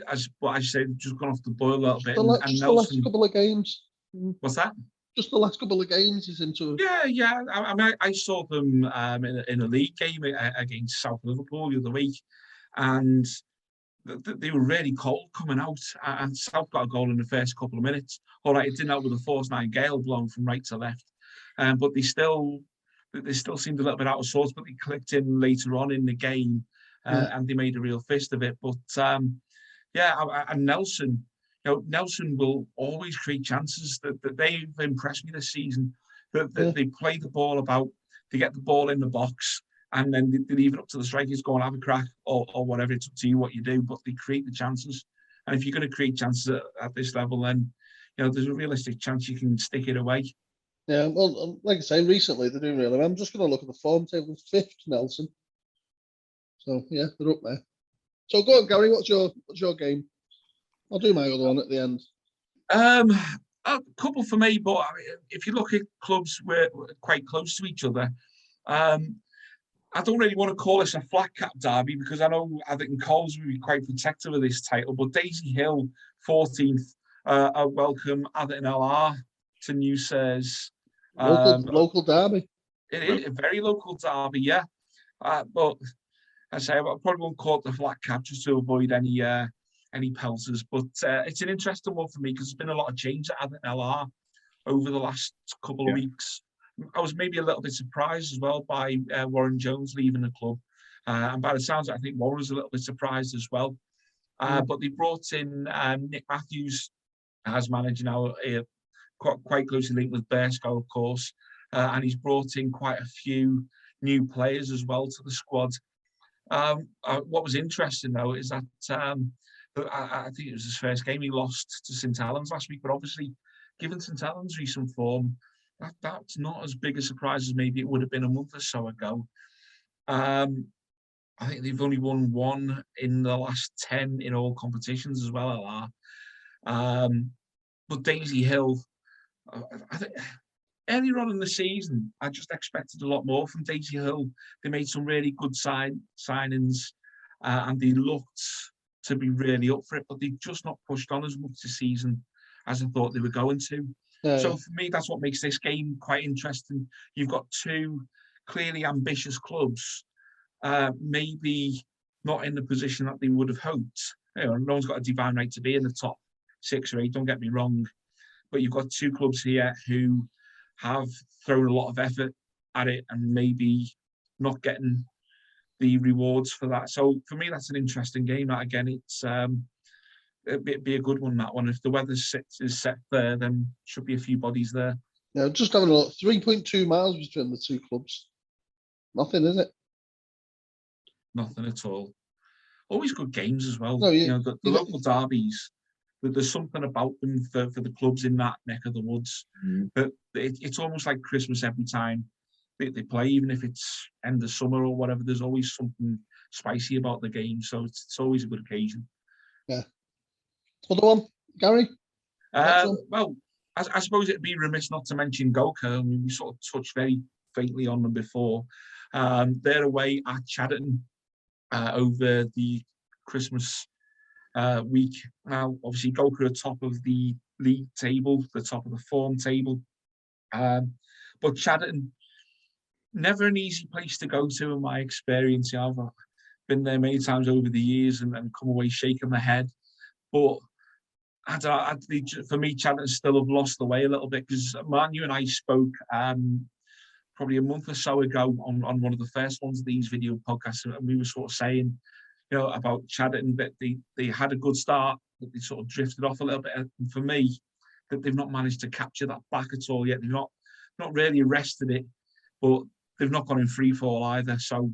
B: As I said, just gone off the boil a little bit.
A: And Nelson, the last couple of games.
B: What's that?
A: Just the last couple of games he's into.
B: Yeah. I mean, I saw them in a league game against South Liverpool the other week, and they were really cold coming out, and South got a goal in the first couple of minutes. All right, it didn't help with the force 9 gale blowing from right to left, but they still seemed a little bit out of sorts. But they clicked in later on in the game, and they made a real fist of it. But and Nelson, Nelson will always create chances. That they've impressed me this season. That they play the ball about, they get the ball in the box, and then they leave it up to the strikers, go and have a crack or whatever. It's up to you what you do, but they create the chances. And if you're going to create chances at this level, then there's a realistic chance you can stick it away.
A: Yeah, well, like I say, recently they're doing really well. I'm just going to look at the form table. 5th, Nelson. So yeah, they're up there. So go on, Gary. What's your game? I'll do my other one at the end.
B: A couple for me, but I mean, if you look at clubs, we're quite close to each other. I don't really want to call this a flat cap derby because I think Coles will be quite protective of this title. But Daisy Hill, 14th, welcome Atherton LR to New Says.
A: Local derby.
B: It is a very local derby, yeah. But I say I probably won't call it the flat cap just to avoid any pelters. But it's an interesting one for me because there's been a lot of change at Atherton LR over the last couple of weeks. I was maybe a little bit surprised as well by Warren Jones leaving the club. And by the sounds, I think Warren was a little bit surprised as well. But they brought in Nick Matthews as manager now, quite closely linked with Bearsko, of course. And he's brought in quite a few new players as well to the squad. What was interesting, though, is that I think it was his first game. He lost to St Helens last week, but obviously, given St Helens' recent form, that's not as big a surprise as maybe it would have been a month or so ago. I I think they've only won 1 in the last 10 in all competitions as well. But Daisy Hill, I think earlier on in the season, I just expected a lot more from Daisy Hill. They made some really good signings, and they looked to be really up for it, but they've just not pushed on as much this season as I thought they were going to. So for me, that's what makes this game quite interesting. You've got 2 clearly ambitious clubs, maybe not in the position that they would have hoped. No one's got a divine right to be in the top 6 or 8, don't get me wrong. But you've got 2 clubs here who have thrown a lot of effort at it and maybe not getting the rewards for that. So for me, that's an interesting game. That again, it's it'd be a good one, that one. If the weather is set there, then should be a few bodies there.
A: Yeah, just having a look, 3.2 miles between the 2 clubs. Nothing, is it?
B: Nothing at all. Always good games as well.
A: No,
B: the local derbies, there's something about them for the clubs in that neck of the woods. But it's almost like Christmas every time they play, even if it's end of summer or whatever. There's always something spicy about the game, so it's always a good occasion.
A: Yeah. Other one, Gary?
B: Well, I suppose it'd be remiss not to mention Goka. I mean, we sort of touched very faintly on them before. They're away at Chatterton over the Christmas week. Now, obviously, Goka are top of the league table, the top of the form table. But Chatterton, never an easy place to go to in my experience. I've been there many times over the years and come away shaking my head. But for me, Chatterton still have lost the way a little bit, because Man, you and I spoke probably a month or so ago on one of the first ones of these video podcasts, and we were sort of saying, about Chatterton, that they had a good start, but they sort of drifted off a little bit. And for me, that they've not managed to capture that back at all yet. They've not really arrested it, but they've not gone in free fall either. So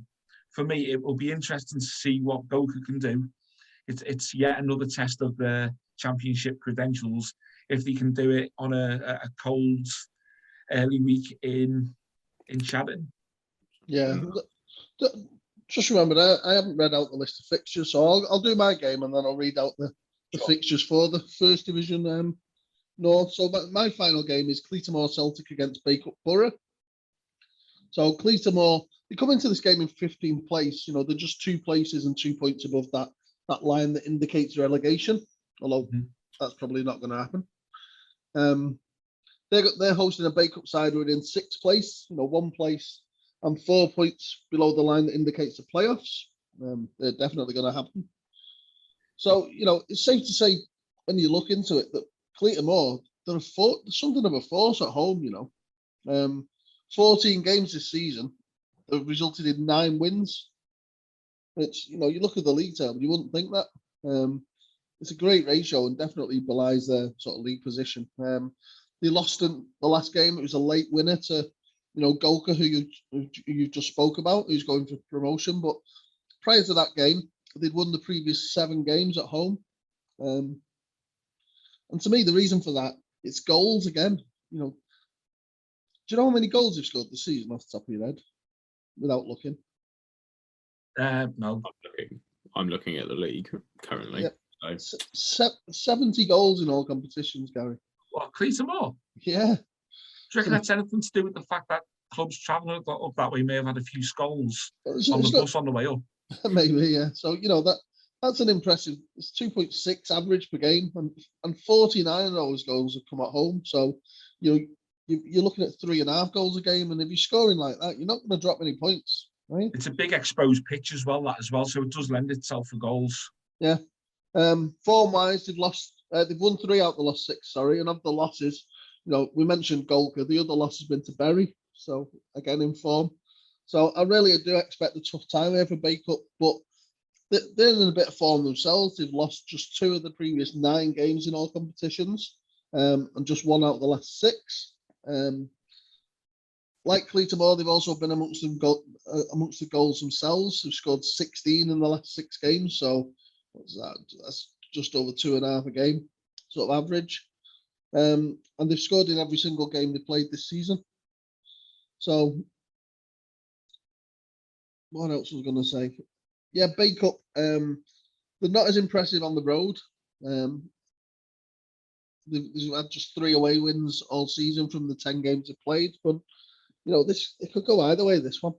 B: for me, it will be interesting to see what Goka can do. It's yet another test of their championship credentials if they can do it on a cold early week in Chatterton.
A: Yeah. Just remember that I haven't read out the list of fixtures, so I'll do my game and then I'll read out the fixtures for the First Division North. So my final game is Cletumor Celtic against Borough. So Cletumor, they come into this game in 15th place. They're just 2 places and 2 points above that line that indicates relegation, although that's probably not going to happen. They're hosting a Bay Cup side who are in 6th place, 1 place and 4 points below the line that indicates the playoffs. They're definitely going to happen. So, it's safe to say when you look into it that Cletumor, they're something of a force at home, 14 games this season have resulted in 9 wins. It's, you look at the league table, you wouldn't think that. It's a great ratio and definitely belies their sort of league position. They lost in the last game. It was a late winner to, Goka, who you just spoke about, who's going for promotion. But prior to that game, they'd won the previous 7 games at home. And to me, the reason for that, it's goals again. Do you know how many goals they've scored this season off the top of your head, without looking?
B: No.
C: I'm looking at the league currently.
A: Yep. So. 70 goals in all competitions, Gary.
B: What, Cletumor?
A: Yeah.
B: Do you reckon that's anything to do with the fact that clubs travelling up that way may have had a few skulls on the bus on the way up?
A: Maybe, yeah. So, that's an impressive, it's 2.6 average per game, and 49 of those goals have come at home. So, you're looking at 3.5 goals a game, and if you're scoring like that, you're not going to drop any points, right?
B: It's a big exposed pitch as well, so it does lend itself for goals.
A: Yeah. Form-wise, they've won 3 out of the last 6, and of the losses, we mentioned Golka, the other loss has been to Bury, so again in form. So I really do expect a tough time here for Bay Cup, but they're in a bit of form themselves. They've lost just 2 of the previous 9 games in all competitions, and just 1 out of the last 6. Like Cletumor, they've also been amongst the goals themselves. They've scored 16 in the last 6 games, so what's that? That's just over 2.5 a game, sort of average. And they've scored in every single game they played this season. So, what else was I going to say? Yeah, Bay Cup. They're not as impressive on the road. They've had just 3 away wins all season from the 10 games they've played. But it could go either way. This one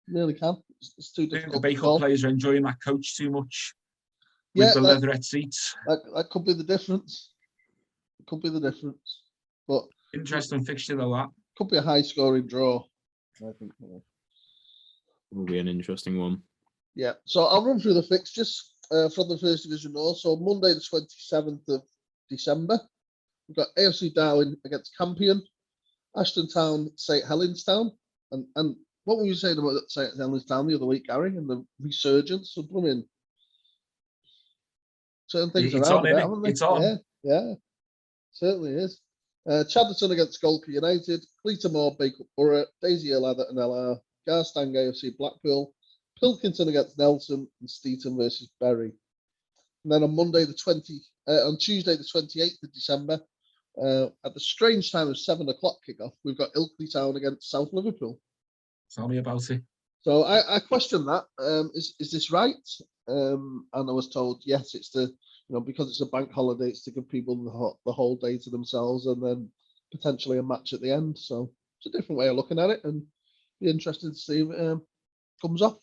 A: it really can. It's too
B: I think the
A: difficult
B: Bay
A: to
B: Cup
A: call.
B: players are enjoying that coach too much
A: Yeah,
B: with the leatherette seats.
A: That could be the difference. It could be the difference. But
B: Interesting fixture though. That
A: could be a high-scoring draw. I think.
C: Will be an interesting one.
A: Yeah. So I'll run through the fixtures from the First Division North. So Monday, the 27th of December, we've got AFC Darwin against Campion, Ashton Town, St Helens Town, and what were you saying about St Helens Town the other week, Gary, and the resurgence of blooming certain things
B: it's
A: around
B: on,
A: a bit,
B: innit?
A: haven't they?
B: It's on.
A: Yeah, certainly is. Chadderton against Skolky United, Cletumor, Borough, Daisy Atherton LR, Garstang AFC Blackpool, Pilkington against Nelson, and Steeton versus Bury. And then on Tuesday the 28th of December, at the strange time of 7 o'clock kickoff, we've got Ilkley Town against South Liverpool.
B: Tell me about it.
A: So I question that. Is this right? And I was told yes. It's because it's a bank holiday, it's to give people the whole day to themselves, and then potentially a match at the end. So it's a different way of looking at it, and be interested to see if it comes off.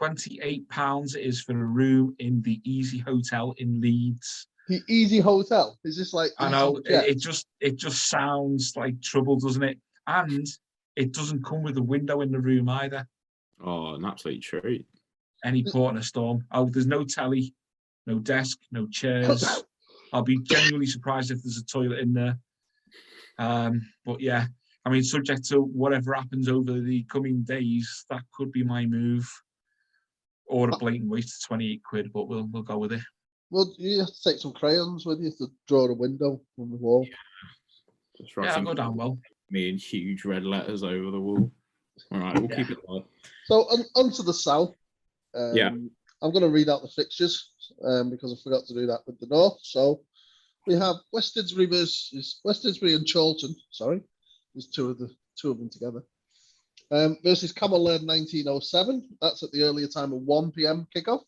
B: £28 is for a room in the Easy Hotel in Leeds.
A: The Easy Hotel, is this like?
B: I know it just sounds like trouble, doesn't it? And it doesn't come with a window in the room either.
C: Oh, an absolute treat.
B: Any port in a storm. Oh, there's no telly, no desk, no chairs. I'll be genuinely surprised if there's a toilet in there. But yeah, I mean, subject to whatever happens over the coming days, that could be my move. Or a blatant waste of 28 quid, but we'll go with it.
A: Well, you have to take some crayons with you to draw a window on the wall.
B: I'll go down well.
C: Me in huge red letters over the wall. All right, we'll keep it light.
A: So on to the south.
C: Yeah.
A: I'm going to read out the fixtures because I forgot to do that with the north. So we have West Didsbury and Chorlton. Sorry, there's two of them together. Versus Camel Laird 1907. That's at the earlier time of 1 p.m. kickoff.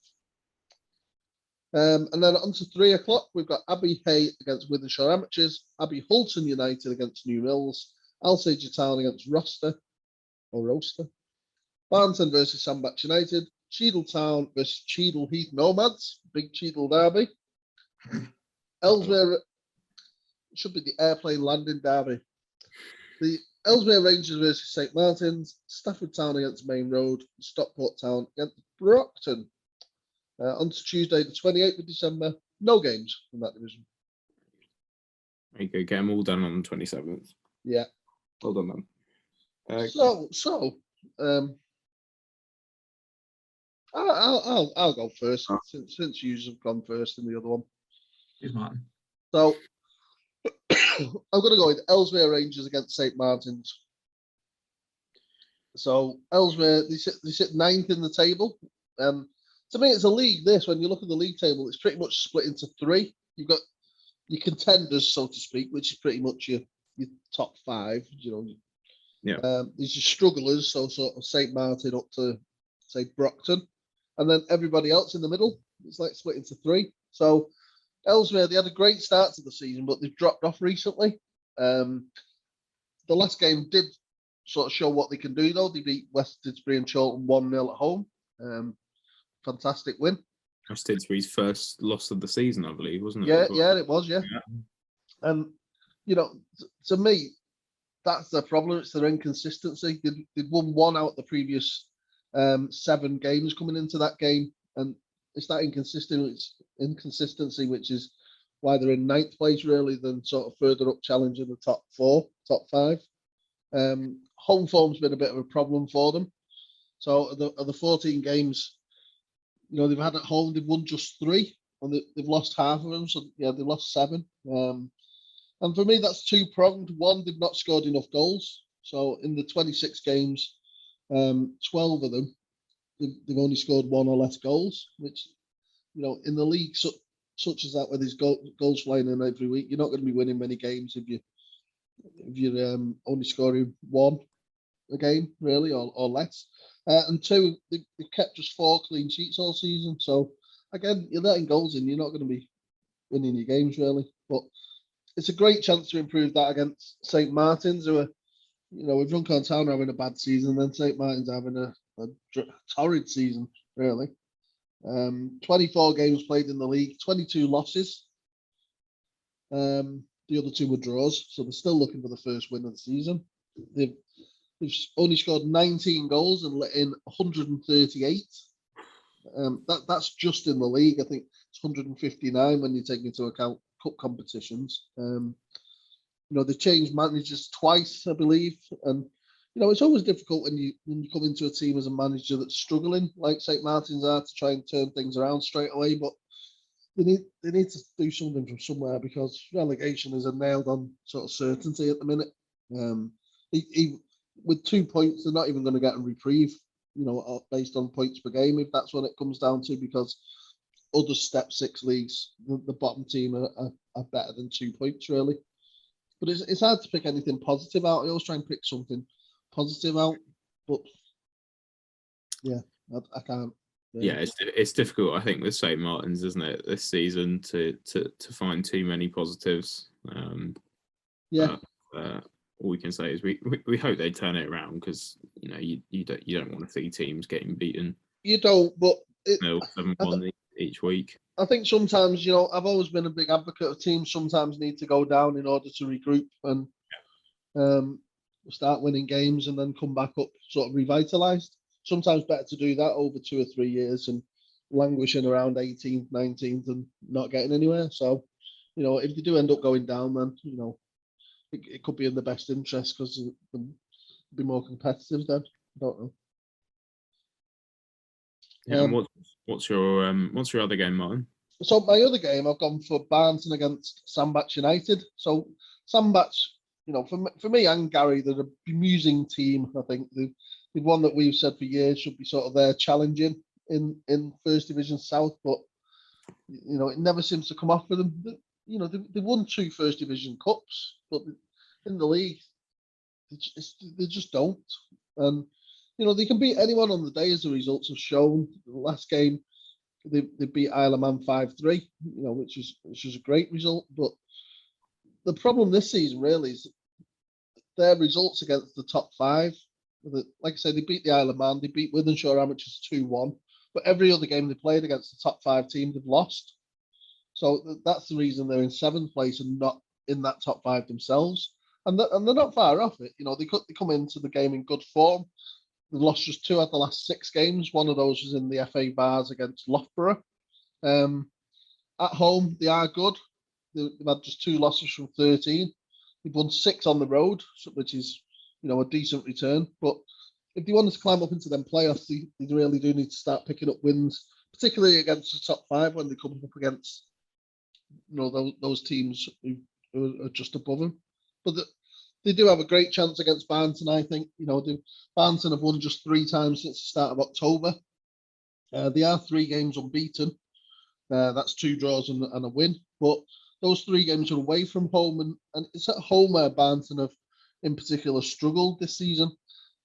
A: And then on to 3 o'clock, we've got Abbey Hay against Withershire Amateurs, Abbey Hulton United against New Mills, Alsager Town against Roster, Barnton versus Sandbach United, Cheadle Town versus Cheadle Heath Nomads, big Cheadle derby. Ellesmere, should be the airplane landing derby. The Ellesmere Rangers versus St Martins, Stafford Town against Main Road, Stockport Town against Brockton. On to Tuesday, the 28th of December, no games in that division.
C: There you go, get them all done on the 27th.
A: Yeah.
C: Well done, man.
A: I'll go first since you've gone first in the other one.
B: Here's Martin.
A: So I'm going to go with Ellesmere Rangers against St Martins. So Ellesmere, they sit 9th in the table. To me, it's a league. When you look at the league table, it's pretty much split into 3. You've got your contenders, so to speak, which is pretty much your top 5.
C: Yeah.
A: These are strugglers, so sort of St Martin up to say Brockton, and then everybody else in the middle. It's like split into 3. So Ellesmere, they had a great start to the season, but they've dropped off recently. The last game did sort of show what they can do, though. They beat West Didsbury and Chorlton 1-0 at home. Fantastic win.
C: West Didsbury's first loss of the season, I believe, wasn't it?
A: Yeah, it was, yeah. And, to me, that's the problem. It's their inconsistency. They'd won 1 out of the previous 7 games coming into that game, and it's that inconsistency which is why they're in 9th place, really, than sort of further up challenging the top 5. Home form's been a bit of a problem for them. So of the 14 games, they've had at home, they've won just 3, and they've lost half of them. So yeah, they've lost 7. And for me, that's 2-pronged. One, they've not scored enough goals. So in the 26 games, 12 of them, they've only scored 1 or less goals, which, in the league such as that, where there's goals flying in every week, you're not going to be winning many games if you're only scoring 1 a game, really, or less. And two, they kept just 4 clean sheets all season. So again, you're letting goals in. You're not going to be winning your games really. But it's a great chance to improve that against St. Martin's, who are, with Runcorn Town having a bad season, and then St. Martin's having a torrid season, really. 24 games played in the league, 22 losses. The other 2 were draws, so they're still looking for the first win of the season. They've only scored 19 goals and let in 138. That's just in the league. I think it's 159 when you take into account cup competitions. They changed managers twice, I believe, and it's always difficult when you come into a team as a manager that's struggling, like St. Martin's are, to try and turn things around straight away. But they need to do something from somewhere, because relegation is a nailed on sort of certainty at the minute. With 2 points, they're not even going to get a reprieve, based on points per game, if that's what it comes down to, because other Step 6 leagues, the bottom team are better than 2 points, really. But it's hard to pick anything positive out. I always try and pick something positive out, but yeah, I can't.
C: Yeah, it's difficult, I think, with St. Martin's, isn't it, this season to find too many positives. All we can say is we hope they turn it around, because you don't want to see teams getting beaten.
A: You don't, but
C: 7-1 each week.
A: I think sometimes, I've always been a big advocate of teams sometimes need to go down in order to regroup and start winning games and then come back up sort of revitalised. Sometimes better to do that over 2 or 3 years and languishing around 18th, 19th and not getting anywhere. So, if they do end up going down, then, it could be in the best interest, because they'll be more competitive then. I don't know.
C: Yeah, and what's your other game, Martin?
A: So my other game, I've gone for Barnton against Sandbach United. So Sandbach, for me and Gary, they're a bemusing team. I think they've one that we've said for years should be sort of there challenging in First Division South, but it never seems to come off for them. They won 2 First Division Cups, but in the league, they just don't. And they can beat anyone on the day, as the results have shown. The last game, they beat Isle of Man 5-3, which is a great result. But the problem this season really is their results against the top 5. Like I say, they beat the Isle of Man, they beat Wythenshawe Amateurs 2-1, but every other game they played against the top 5 teams, they've lost. So that's the reason they're in 7th place and not in that top 5 themselves. And they're not far off it. They come into the game in good form. They've lost just 2 out of the last 6 games. One of those was in the FA Bars against Loughborough. At home, they are good. They've had just 2 losses from 13. They've won 6 on the road, which is, a decent return. But if they want to climb up into them playoffs, they really do need to start picking up wins, particularly against the top 5 when they come up against, those teams who are just above them. But they do have a great chance against Barnton, I think. Barnton have won just 3 times since the start of October. They are 3 games unbeaten. That's 2 draws and a win. But those 3 games are away from home, and it's at home where Barnton have, in particular, struggled this season.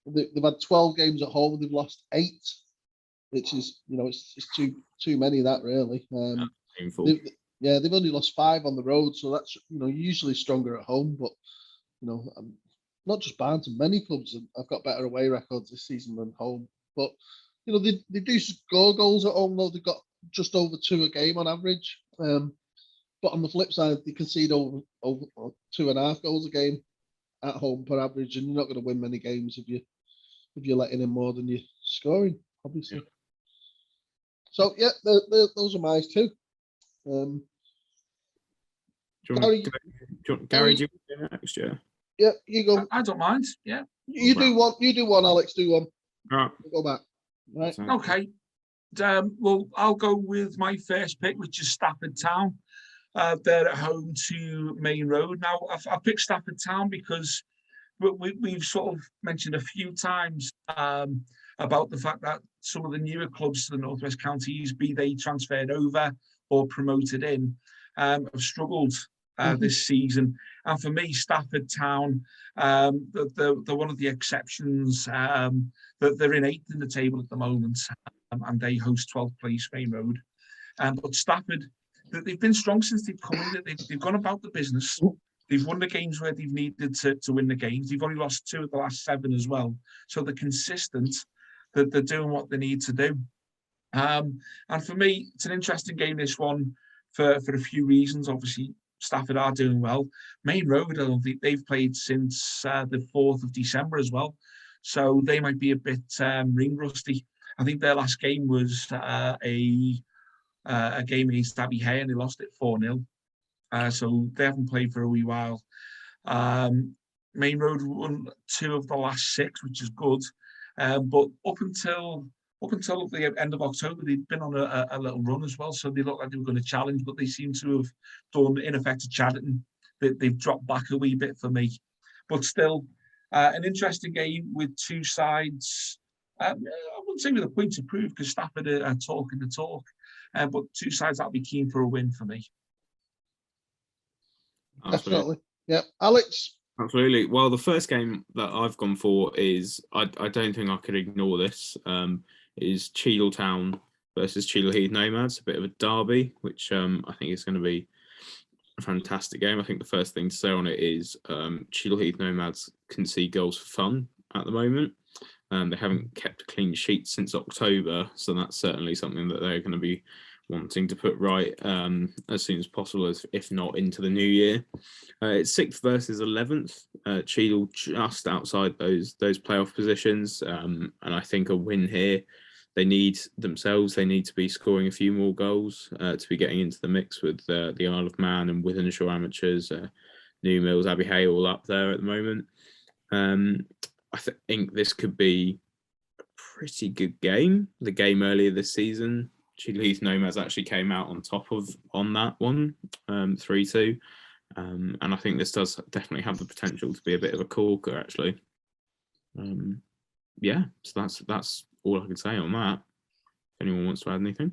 A: They've had 12 games at home, and they've lost 8, which is, it's too many of that, really.
C: Painful.
A: They've only lost 5 on the road, so that's, usually stronger at home. But, not just Barnton, many clubs have got better away records this season than home. But, they do score goals at home, though. They've got just over 2 a game on average. But on the flip side, they concede over 2.5 goals a game at home per average, and you're not going to win many games if you're letting in more than you're scoring, obviously. Yeah. So yeah, those are my 2.
C: Gary, do you want to go next?
A: Yeah, you go.
B: I don't mind. Yeah.
A: You do one. You do one. Alex, do one.
C: All right.
A: We'll go back. Right.
B: Okay. Well, I'll go with my first pick, which is Stafford Town. They're at home to Main Road. Now, I picked Stafford Town because we've sort of mentioned a few times about the fact that some of the newer clubs to the North West Counties, be they transferred over or promoted in, have struggled this season. And for me, Stafford Town, they're one of the exceptions. That they're in 8th in the table at the moment, and they host 12th place Main Road. But Stafford, they've been strong since they've come in. They've gone about the business. They've won the games where they've needed to win the games. They've only lost 2 of the last 7 as well. So they're consistent. That they're doing what they need to do. And for me, it's an interesting game, this one, for a few reasons. Obviously, Stafford are doing well. Main Road, I don't think they've played since the 4th of December as well. So they might be a bit ring rusty. I think their last game was a game against Abbey Hay, and they lost it 4-0. So they haven't played for a wee while. Main Road won 2 of the last 6, which is good. But up until the end of October, they'd been on a little run as well. So they looked like they were going to challenge, but they seem to have done ineffective Chatterton. They've dropped back a wee bit for me. But still, an interesting game with 2 sides. I wouldn't say with a point to prove, because Stafford are talking the talk. But 2 sides that'll be keen for a win for me.
A: Definitely. Yeah. Alex?
C: Absolutely. Well, the first game that I've gone for is, I don't think I could ignore this, is Cheadle Town versus Cheadle Heath Nomads, a bit of a derby, which I think is going to be a fantastic game. I think the first thing to say on it is Cheadle Heath Nomads concede goals for fun at the moment. They haven't kept a clean sheet since October, so that's certainly something that they're going to be wanting to put right as soon as possible, if not into the new year. It's 6th versus 11th. Cheadle just outside those playoff positions, and I think a win here. They need to be scoring a few more goals to be getting into the mix with the Isle of Man and Wythenshawe Amateurs, New Mills, Abbey Hay, all up there at the moment. I think this could be a pretty good game. The game earlier this season, Cheadle Heath Nomads actually came out on that one, 3-2. And I think this does definitely have the potential to be a bit of a corker, actually. So that's all I can say on that. If anyone wants to add anything.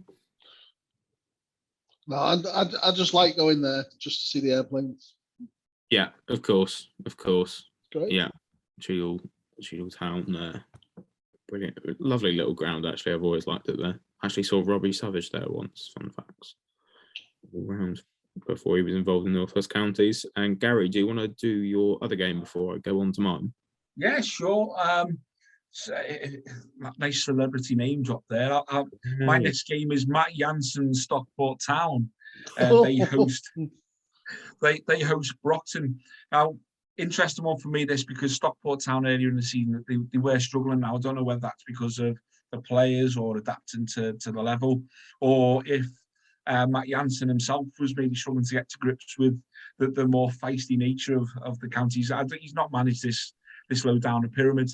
A: No, I just like going there just to see the airplanes.
C: Yeah, of course.
A: Great.
C: Yeah, Cheadle Town, brilliant, lovely little ground. Actually, I've always liked it there. Actually saw Robbie Savage there once. Fun facts. All round before he was involved in North West Counties. And Gary, do you want to do your other game before I go on to mine?
B: Yeah, sure. Nice celebrity name drop there. My next game is Matt Jansen, Stockport Town. They host Brockton. Now, interesting one for me, this, because Stockport Town earlier in the season, they were struggling. Now, I don't know whether that's because of the players or adapting to the level, or if Matt Jansen himself was maybe struggling to get to grips with the more feisty nature of the counties. I think he's not managed this low down a pyramid.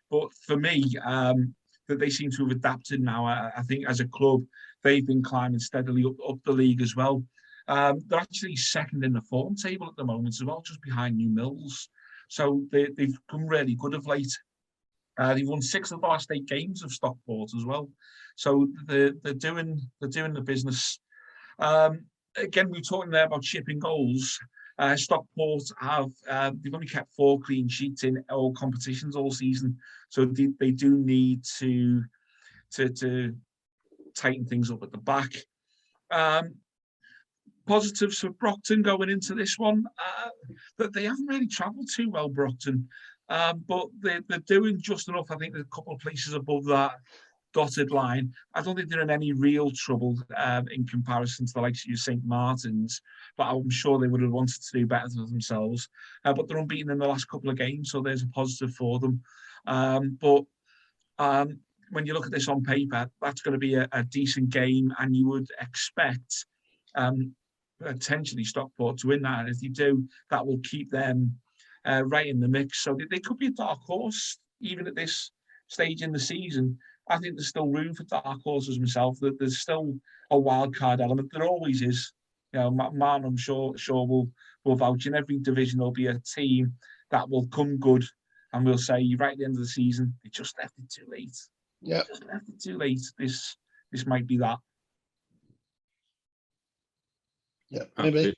B: But for me, that they seem to have adapted now. I think as a club, they've been climbing steadily up the league as well. They're actually 2nd in the form table at the moment as well, just behind New Mills. So they've come really good of late. They've won 6 of the last 8 games of Stockport as well. So they're doing the business. Again, we were talking there about shipping goals. Stockport they've only kept 4 clean sheets in all competitions all season, so they do need to tighten things up at the back. Positives for Brockton going into this one, that they haven't really travelled too well, Brockton, but they're doing just enough. I think there's a couple of places above that dotted line. I don't think they're in any real trouble in comparison to the likes of St. Martin's, but I'm sure they would have wanted to do better for themselves. But they're unbeaten in the last couple of games, so there's a positive for them. But when you look at this on paper, that's going to be a decent game, and you would expect potentially Stockport to win that. And if they do, that will keep them right in the mix. So they could be a dark horse, even at this stage in the season. I think there's still room for dark horses myself. That there's still a wild card element. There always is. You know, Man, I'm sure will vouch. In every division, there'll be a team that will come good, and we'll say right at the end of the season, they just left it too late.
A: Yeah,
B: just left it too late. This might be that.
A: Yeah, maybe.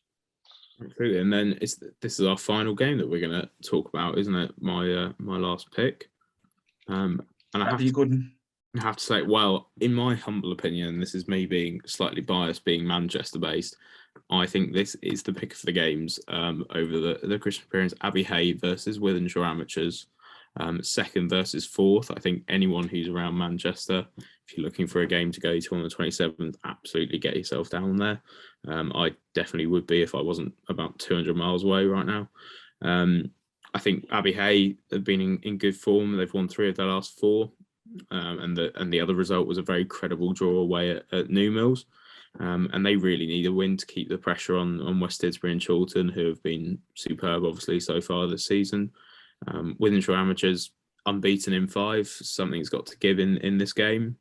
C: Absolutely. And then this is our final game that we're going to talk about, isn't it? My last pick. And I have to say, well, in my humble opinion, this is me being slightly biased, being Manchester based. I think this is the pick of the games over the Christmas appearance. Abbey Hay versus Wythenshawe Amateurs, second versus fourth. I think anyone who's around Manchester, if you're looking for a game to go to on the 27th, absolutely get yourself down there. I definitely would be if I wasn't about 200 miles away right now. I think Abbey Hay have been in good form. They've won 3 of their last 4. And the other result was a very credible draw away at New Mills. And they really need a win to keep the pressure on West Didsbury and Chorlton, who have been superb, obviously, so far this season. Wythenshawe Amateurs unbeaten in 5. Something's got to give in this game.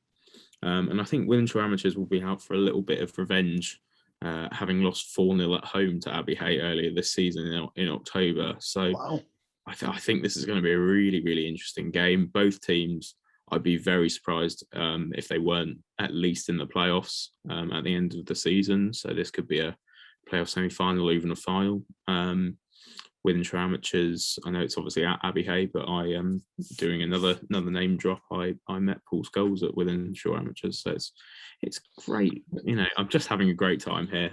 C: And I think Wythenshawe Amateurs will be out for a little bit of revenge, having lost 4-0 at home to Abbey Hay earlier this season in October. So wow. I think this is going to be a really, really interesting game. Both teams, I'd be very surprised if they weren't at least in the playoffs at the end of the season. So this could be a playoff semi-final or even a final. Wythenshawe Amateurs, I know it's obviously at Abbey Hay, but I am doing another name drop. I met Paul Scholes at Wythenshawe Amateurs, so it's great. I'm just having a great time here.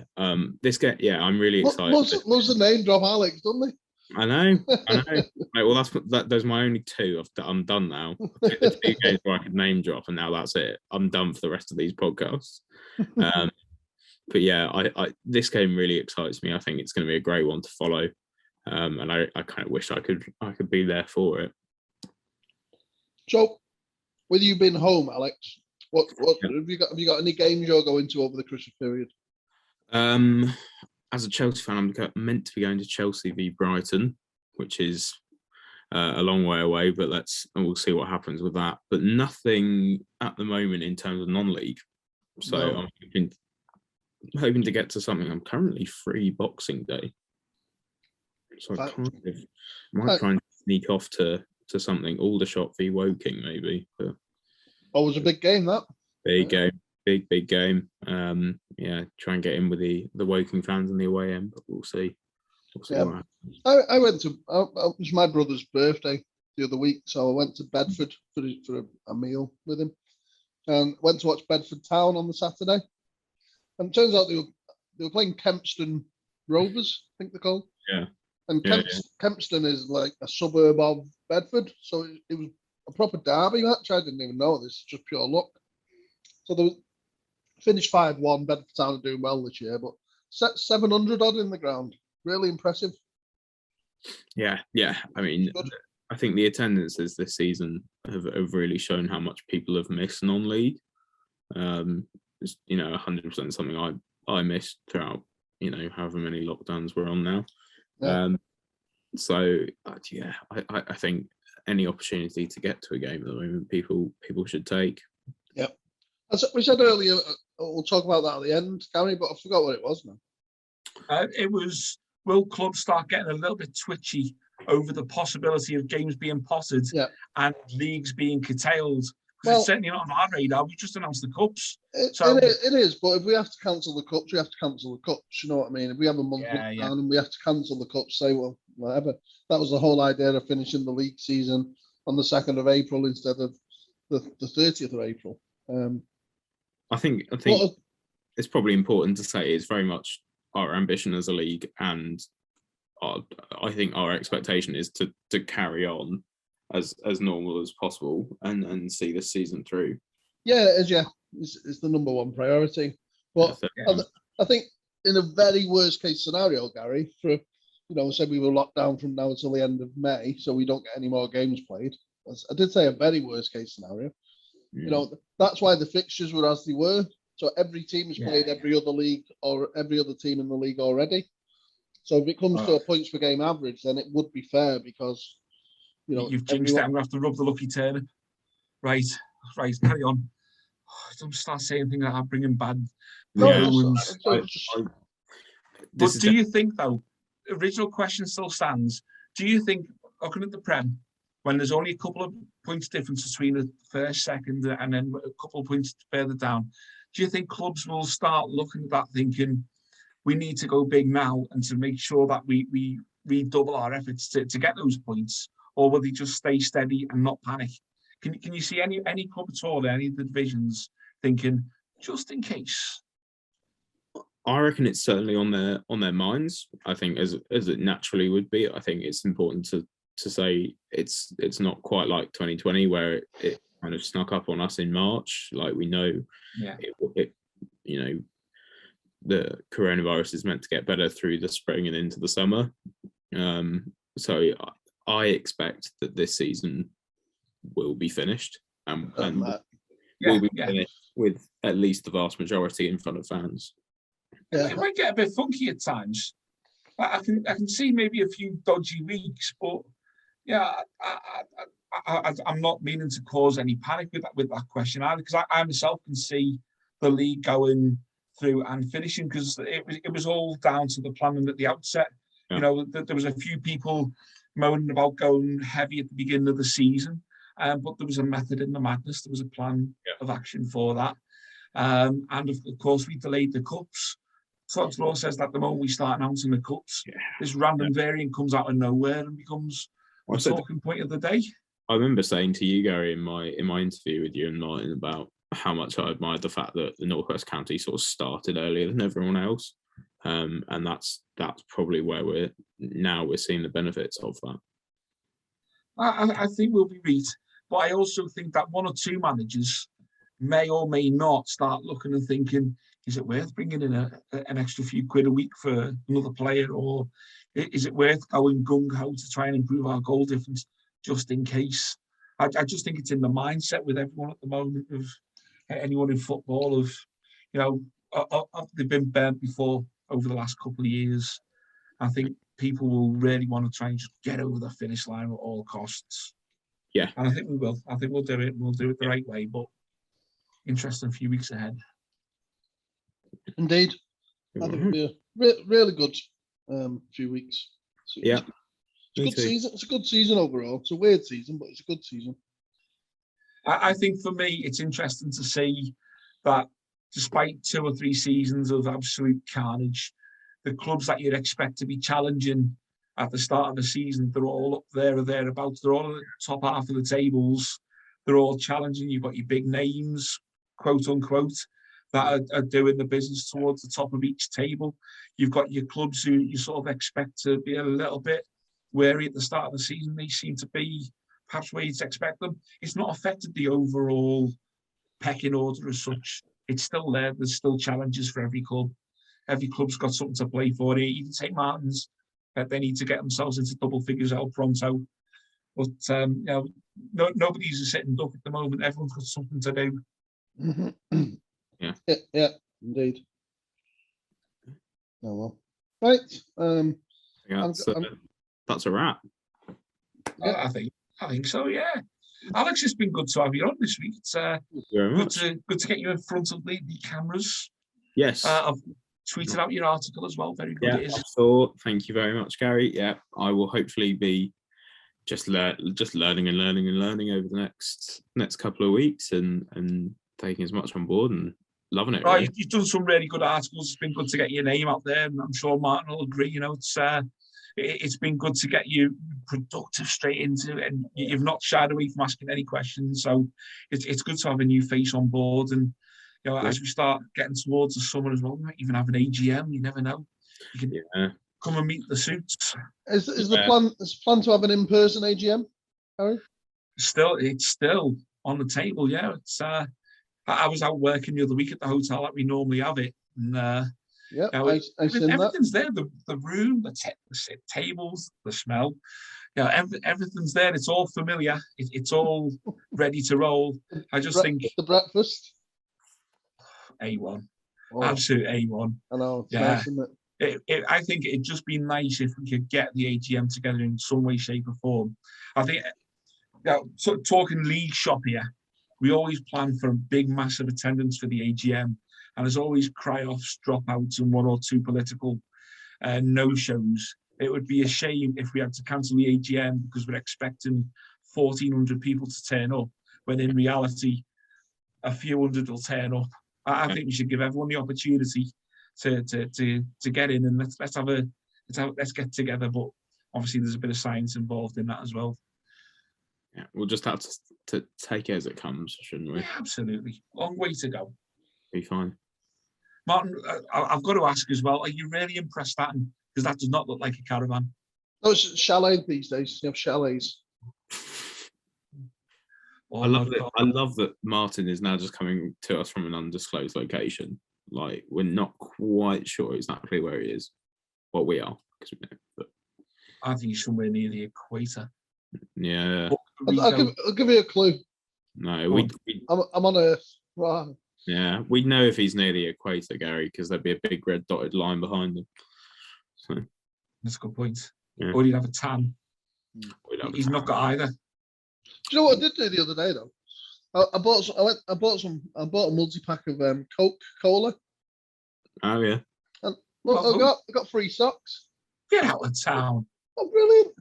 C: This game, I'm really excited.
A: Loves the name drop, Alex, doesn't he?
C: I know. Right, well, those are my only 2. I'm done now. I picked the 2 games where I could name drop, and now that's it. I'm done for the rest of these podcasts. But yeah, this game really excites me. I think it's going to be a great one to follow, and I kind of wish I could be there for it.
A: So, with you being home, Alex, what have you got any games you're going to over the Christmas period?
C: As a Chelsea fan, I'm meant to be going to Chelsea v Brighton, which is a long way away, but we'll see what happens with that. But nothing at the moment in terms of non-league. So no. I'm hoping to get to something. I'm currently free Boxing Day, so I might try and sneak off to something. Aldershot v Woking, maybe. But
A: it was a big game, that.
C: Big game. Big game. Try and get in with the Woking fans in the away end, but we'll see. What happens.
A: I went to. It was my brother's birthday the other week, so I went to Bedford for a meal with him, and went to watch Bedford Town on the Saturday. And it turns out they were playing Kempston Rovers, I think they're called.
C: Yeah.
A: And Kempston is like a suburb of Bedford, so it was a proper derby match. I didn't even know this. It's just pure luck. So there was. Finished 5-1. Bedford Town are doing well this year, but 700 odd in the ground. Really impressive.
C: Yeah. I mean, I think the attendances this season have really shown how much people have missed non-league. It's 100% something I missed throughout however many lockdowns we're on now. Yeah. I think any opportunity to get to a game at the moment, people should take.
A: Yeah. As we said earlier, we'll talk about that at the end, Gary, but I forgot what it was now.
B: It was, will clubs start getting a little bit twitchy over the possibility of games being potted and leagues being curtailed? Because it's certainly not on our radar. We just announced the cups.
A: It is, but if we have to cancel the cups, we have to cancel the cups. You know what I mean? If we have a month down and we have to cancel the cups, say, well, whatever. That was the whole idea of finishing the league season on the 2nd of April instead of the 30th of April.
C: I think it's probably important to say it's very much our ambition as a league, and I think our expectation is to carry on as normal as possible and see this season through.
A: Yeah, it's the number one priority. But I think in a very worst case scenario, Gary, for say we were locked down from now until the end of May, so we don't get any more games played. I did say a very worst case scenario. Yeah. That's why the fixtures were as they were. So every team has played every other league or every other team in the league already. So if it comes to a points per game average, then it would be fair because,
B: you've jinxed it. I'm going to have to rub the lucky turnip. Right, carry on. Don't start saying things like that, bringing bad omens. But do you think, though, the original question still stands, do you think, looking at the Prem, when there's only a couple of points difference between the first, second, and then a couple of points further down, do you think clubs will start looking at that thinking, we need to go big now and to make sure that we redouble our efforts to get those points, or will they just stay steady and not panic? Can you see any club at all, any of the divisions, thinking just in case?
C: I reckon it's certainly on their minds. I think as it naturally would be. I think it's important to say it's not quite like 2020 where it kind of snuck up on us in March. Like we know, the coronavirus is meant to get better through the spring and into the summer. So I expect that this season will be finished and will be finished with at least the vast majority in front of fans.
B: Yeah. It might get a bit funky at times. I can see maybe a few dodgy weeks, but I'm not meaning to cause any panic with that question either, because I myself can see the league going through and finishing, because it was all down to the planning at the outset. Yeah. There was a few people moaning about going heavy at the beginning of the season, but there was a method in the madness. There was a plan of action for that, and of course we delayed the cups. Sod's Law says that the moment we start announcing the cups, this random variant comes out of nowhere and becomes the talking point of the day.
C: I remember saying to you, Gary, in my interview with you and Martin about how much I admired the fact that the Northwest County sort of started earlier than everyone else, and that's probably where we're seeing the benefits of that.
B: I think we'll be beat, but I also think that one or two managers may or may not start looking and thinking, is it worth bringing in an extra few quid a week for another player, or is it worth going gung-ho to try and improve our goal difference just in case? I just think it's in the mindset with everyone at the moment, of anyone in football, they've been burnt before over the last couple of years. I think people will really want to try and just get over the finish line at all costs.
C: Yeah.
B: And I think we will. I think we'll do it. We'll do it the right way, but interesting few weeks ahead.
A: Indeed. I think it'll be a really good few weeks. So it's a good season. It's a good season overall. It's a weird season, but it's a good season.
B: I think for me, it's interesting to see that despite 2 or 3 seasons of absolute carnage, the clubs that you'd expect to be challenging at the start of the season, they're all up there or thereabouts. They're all at the top half of the tables. They're all challenging. You've got your big names, quote unquote, that are doing the business towards the top of each table. You've got your clubs who you sort of expect to be a little bit wary at the start of the season. They seem to be perhaps where you'd expect them. It's not affected the overall pecking order as such. It's still there. There's still challenges for every club. Every club's got something to play for. Even St. Martin's, they need to get themselves into double figures El Pronto. But nobody's a sitting duck at the moment. Everyone's got something to do.
A: Mm-hmm. Yeah, indeed. Oh well. Right.
C: That's a wrap.
B: Yeah. I think so. Yeah. Alex, it's been good to have you on this week. It's good to get you in front of the cameras.
C: Yes.
B: I've tweeted out your article as well. Very good.
C: Yeah,
B: it is.
C: Thank you very much, Gary. Yeah, I will hopefully be just learning over the next couple of weeks and taking as much on board and loving it. Really.
B: You've done some really good articles. It's been good to get your name out there, and I'm sure Martin will agree. It's been good to get you productive straight into it, and you've not shied away from asking any questions. So it's good to have a new face on board, and as we start getting towards the summer as well, we might even have an AGM. You never know. You can come and meet the suits.
A: Is the plan to have an in-person AGM, Harry?
B: It's still on the table. Yeah, it's. I was out working the other week at the hotel that we normally have it, and everything's there. The room, the tables, the smell. Everything's there. It's all familiar. It's all ready to roll. I just think
A: the breakfast.
B: A1, absolute A1.
A: I know. It's nice, isn't
B: it? I think it'd just be nice if we could get the AGM together in some way, shape, or form. I think, talking league shop here, we always plan for a big, massive attendance for the AGM, and there's always cry-offs, dropouts, and 1 or 2 political no-shows. It would be a shame if we had to cancel the AGM because we're expecting 1,400 people to turn up, when in reality, a few hundred will turn up. I think we should give everyone the opportunity to get in, and let's get together. But obviously, there's a bit of science involved in that as well.
C: Yeah, we'll just have to take it as it comes, shouldn't we?
B: Yeah, absolutely. Long way to go.
C: Be fine.
B: Martin, I've got to ask as well, are you really impressed that? Because that does not look like a caravan.
A: No, it's chalet these days. You have chalets.
B: Oh,
C: I love that Martin is now just coming to us from an undisclosed location. Like, we're not quite sure exactly where he is. Well, we are, because we know. But
B: I think he's somewhere near the equator.
C: yeah.
A: I'll give you a clue.
C: No,
A: I'm on Earth. Wow.
C: Yeah, we'd know if he's near the equator, Gary, because there'd be a big red dotted line behind him. So,
B: that's a good point.
C: Yeah.
B: Or he'd have a tan. He's not got either.
A: Do you know what I did do the other day though? I bought a multi-pack of Coca-Cola.
C: Oh yeah.
A: And look, I got free socks.
B: Get out of town.
A: Oh, brilliant.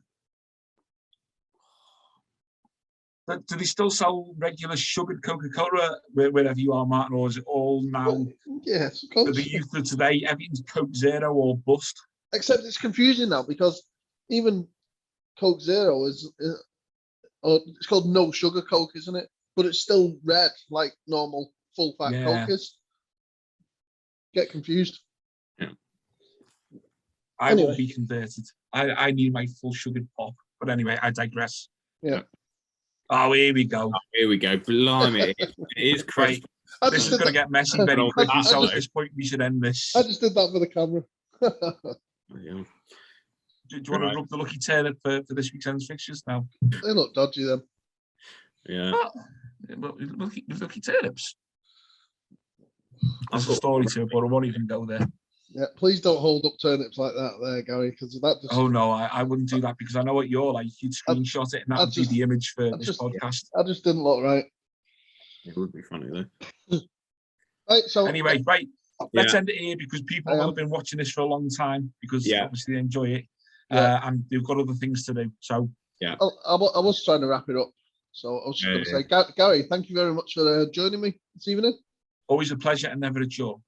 B: But do they still sell regular sugared Coca-Cola wherever you are, Martin, or is it all now?
A: Yes, of
B: For
A: course.
B: the youth of today, everything's Coke Zero or bust.
A: Except it's confusing now because even Coke Zero is it's called no sugar Coke, isn't it? But it's still red like normal full fat Coke is. Get confused.
B: Yeah. I won't be converted. I need my full sugared pop. But anyway, I digress.
A: Yeah.
B: Oh, here we go.
C: Blimey, it is crazy.
B: This is going to get messy very quickly. So at this point, we should end this.
A: I just did that for the camera.
B: Do you want to rub the lucky turnip for this weekend's fixtures now?
A: They look dodgy then.
C: Yeah.
B: Lucky turnips. That's a story to it, but I won't even go there.
A: Yeah, please don't hold up turnips like that there, Gary, because that just...
B: Oh, no, I wouldn't do that because I know what you're like. You'd screenshot it and that would be the image for this podcast.
A: I just didn't look right.
C: It would be funny, though.
A: Right, so...
B: Anyway, right, let's end it here because people have been watching this for a long time because obviously they enjoy it and they've got other things to do. So,
C: yeah.
A: I was trying to wrap it up. So I was just going to say, Gary, thank you very much for joining me this evening.
B: Always a pleasure and never a chore.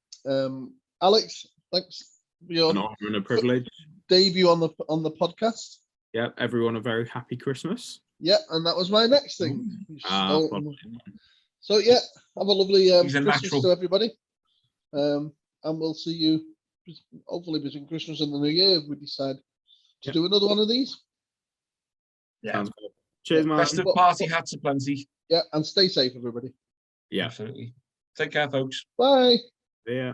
A: Alex, thanks for your
C: an honor and a privilege
A: debut on the podcast.
C: Yeah, everyone a very happy Christmas.
A: Yeah, and that was my next thing. So yeah, have a lovely Christmas to everybody. And we'll see you hopefully between Christmas and the New Year if we decide to do another one of these.
B: Yeah.
C: Sounds good. Cheers, Martin.
B: Best of party hats aplenty.
A: Yeah, and stay safe, everybody.
C: Yeah.
B: Absolutely. Take care, folks.
A: Bye.
C: Yeah.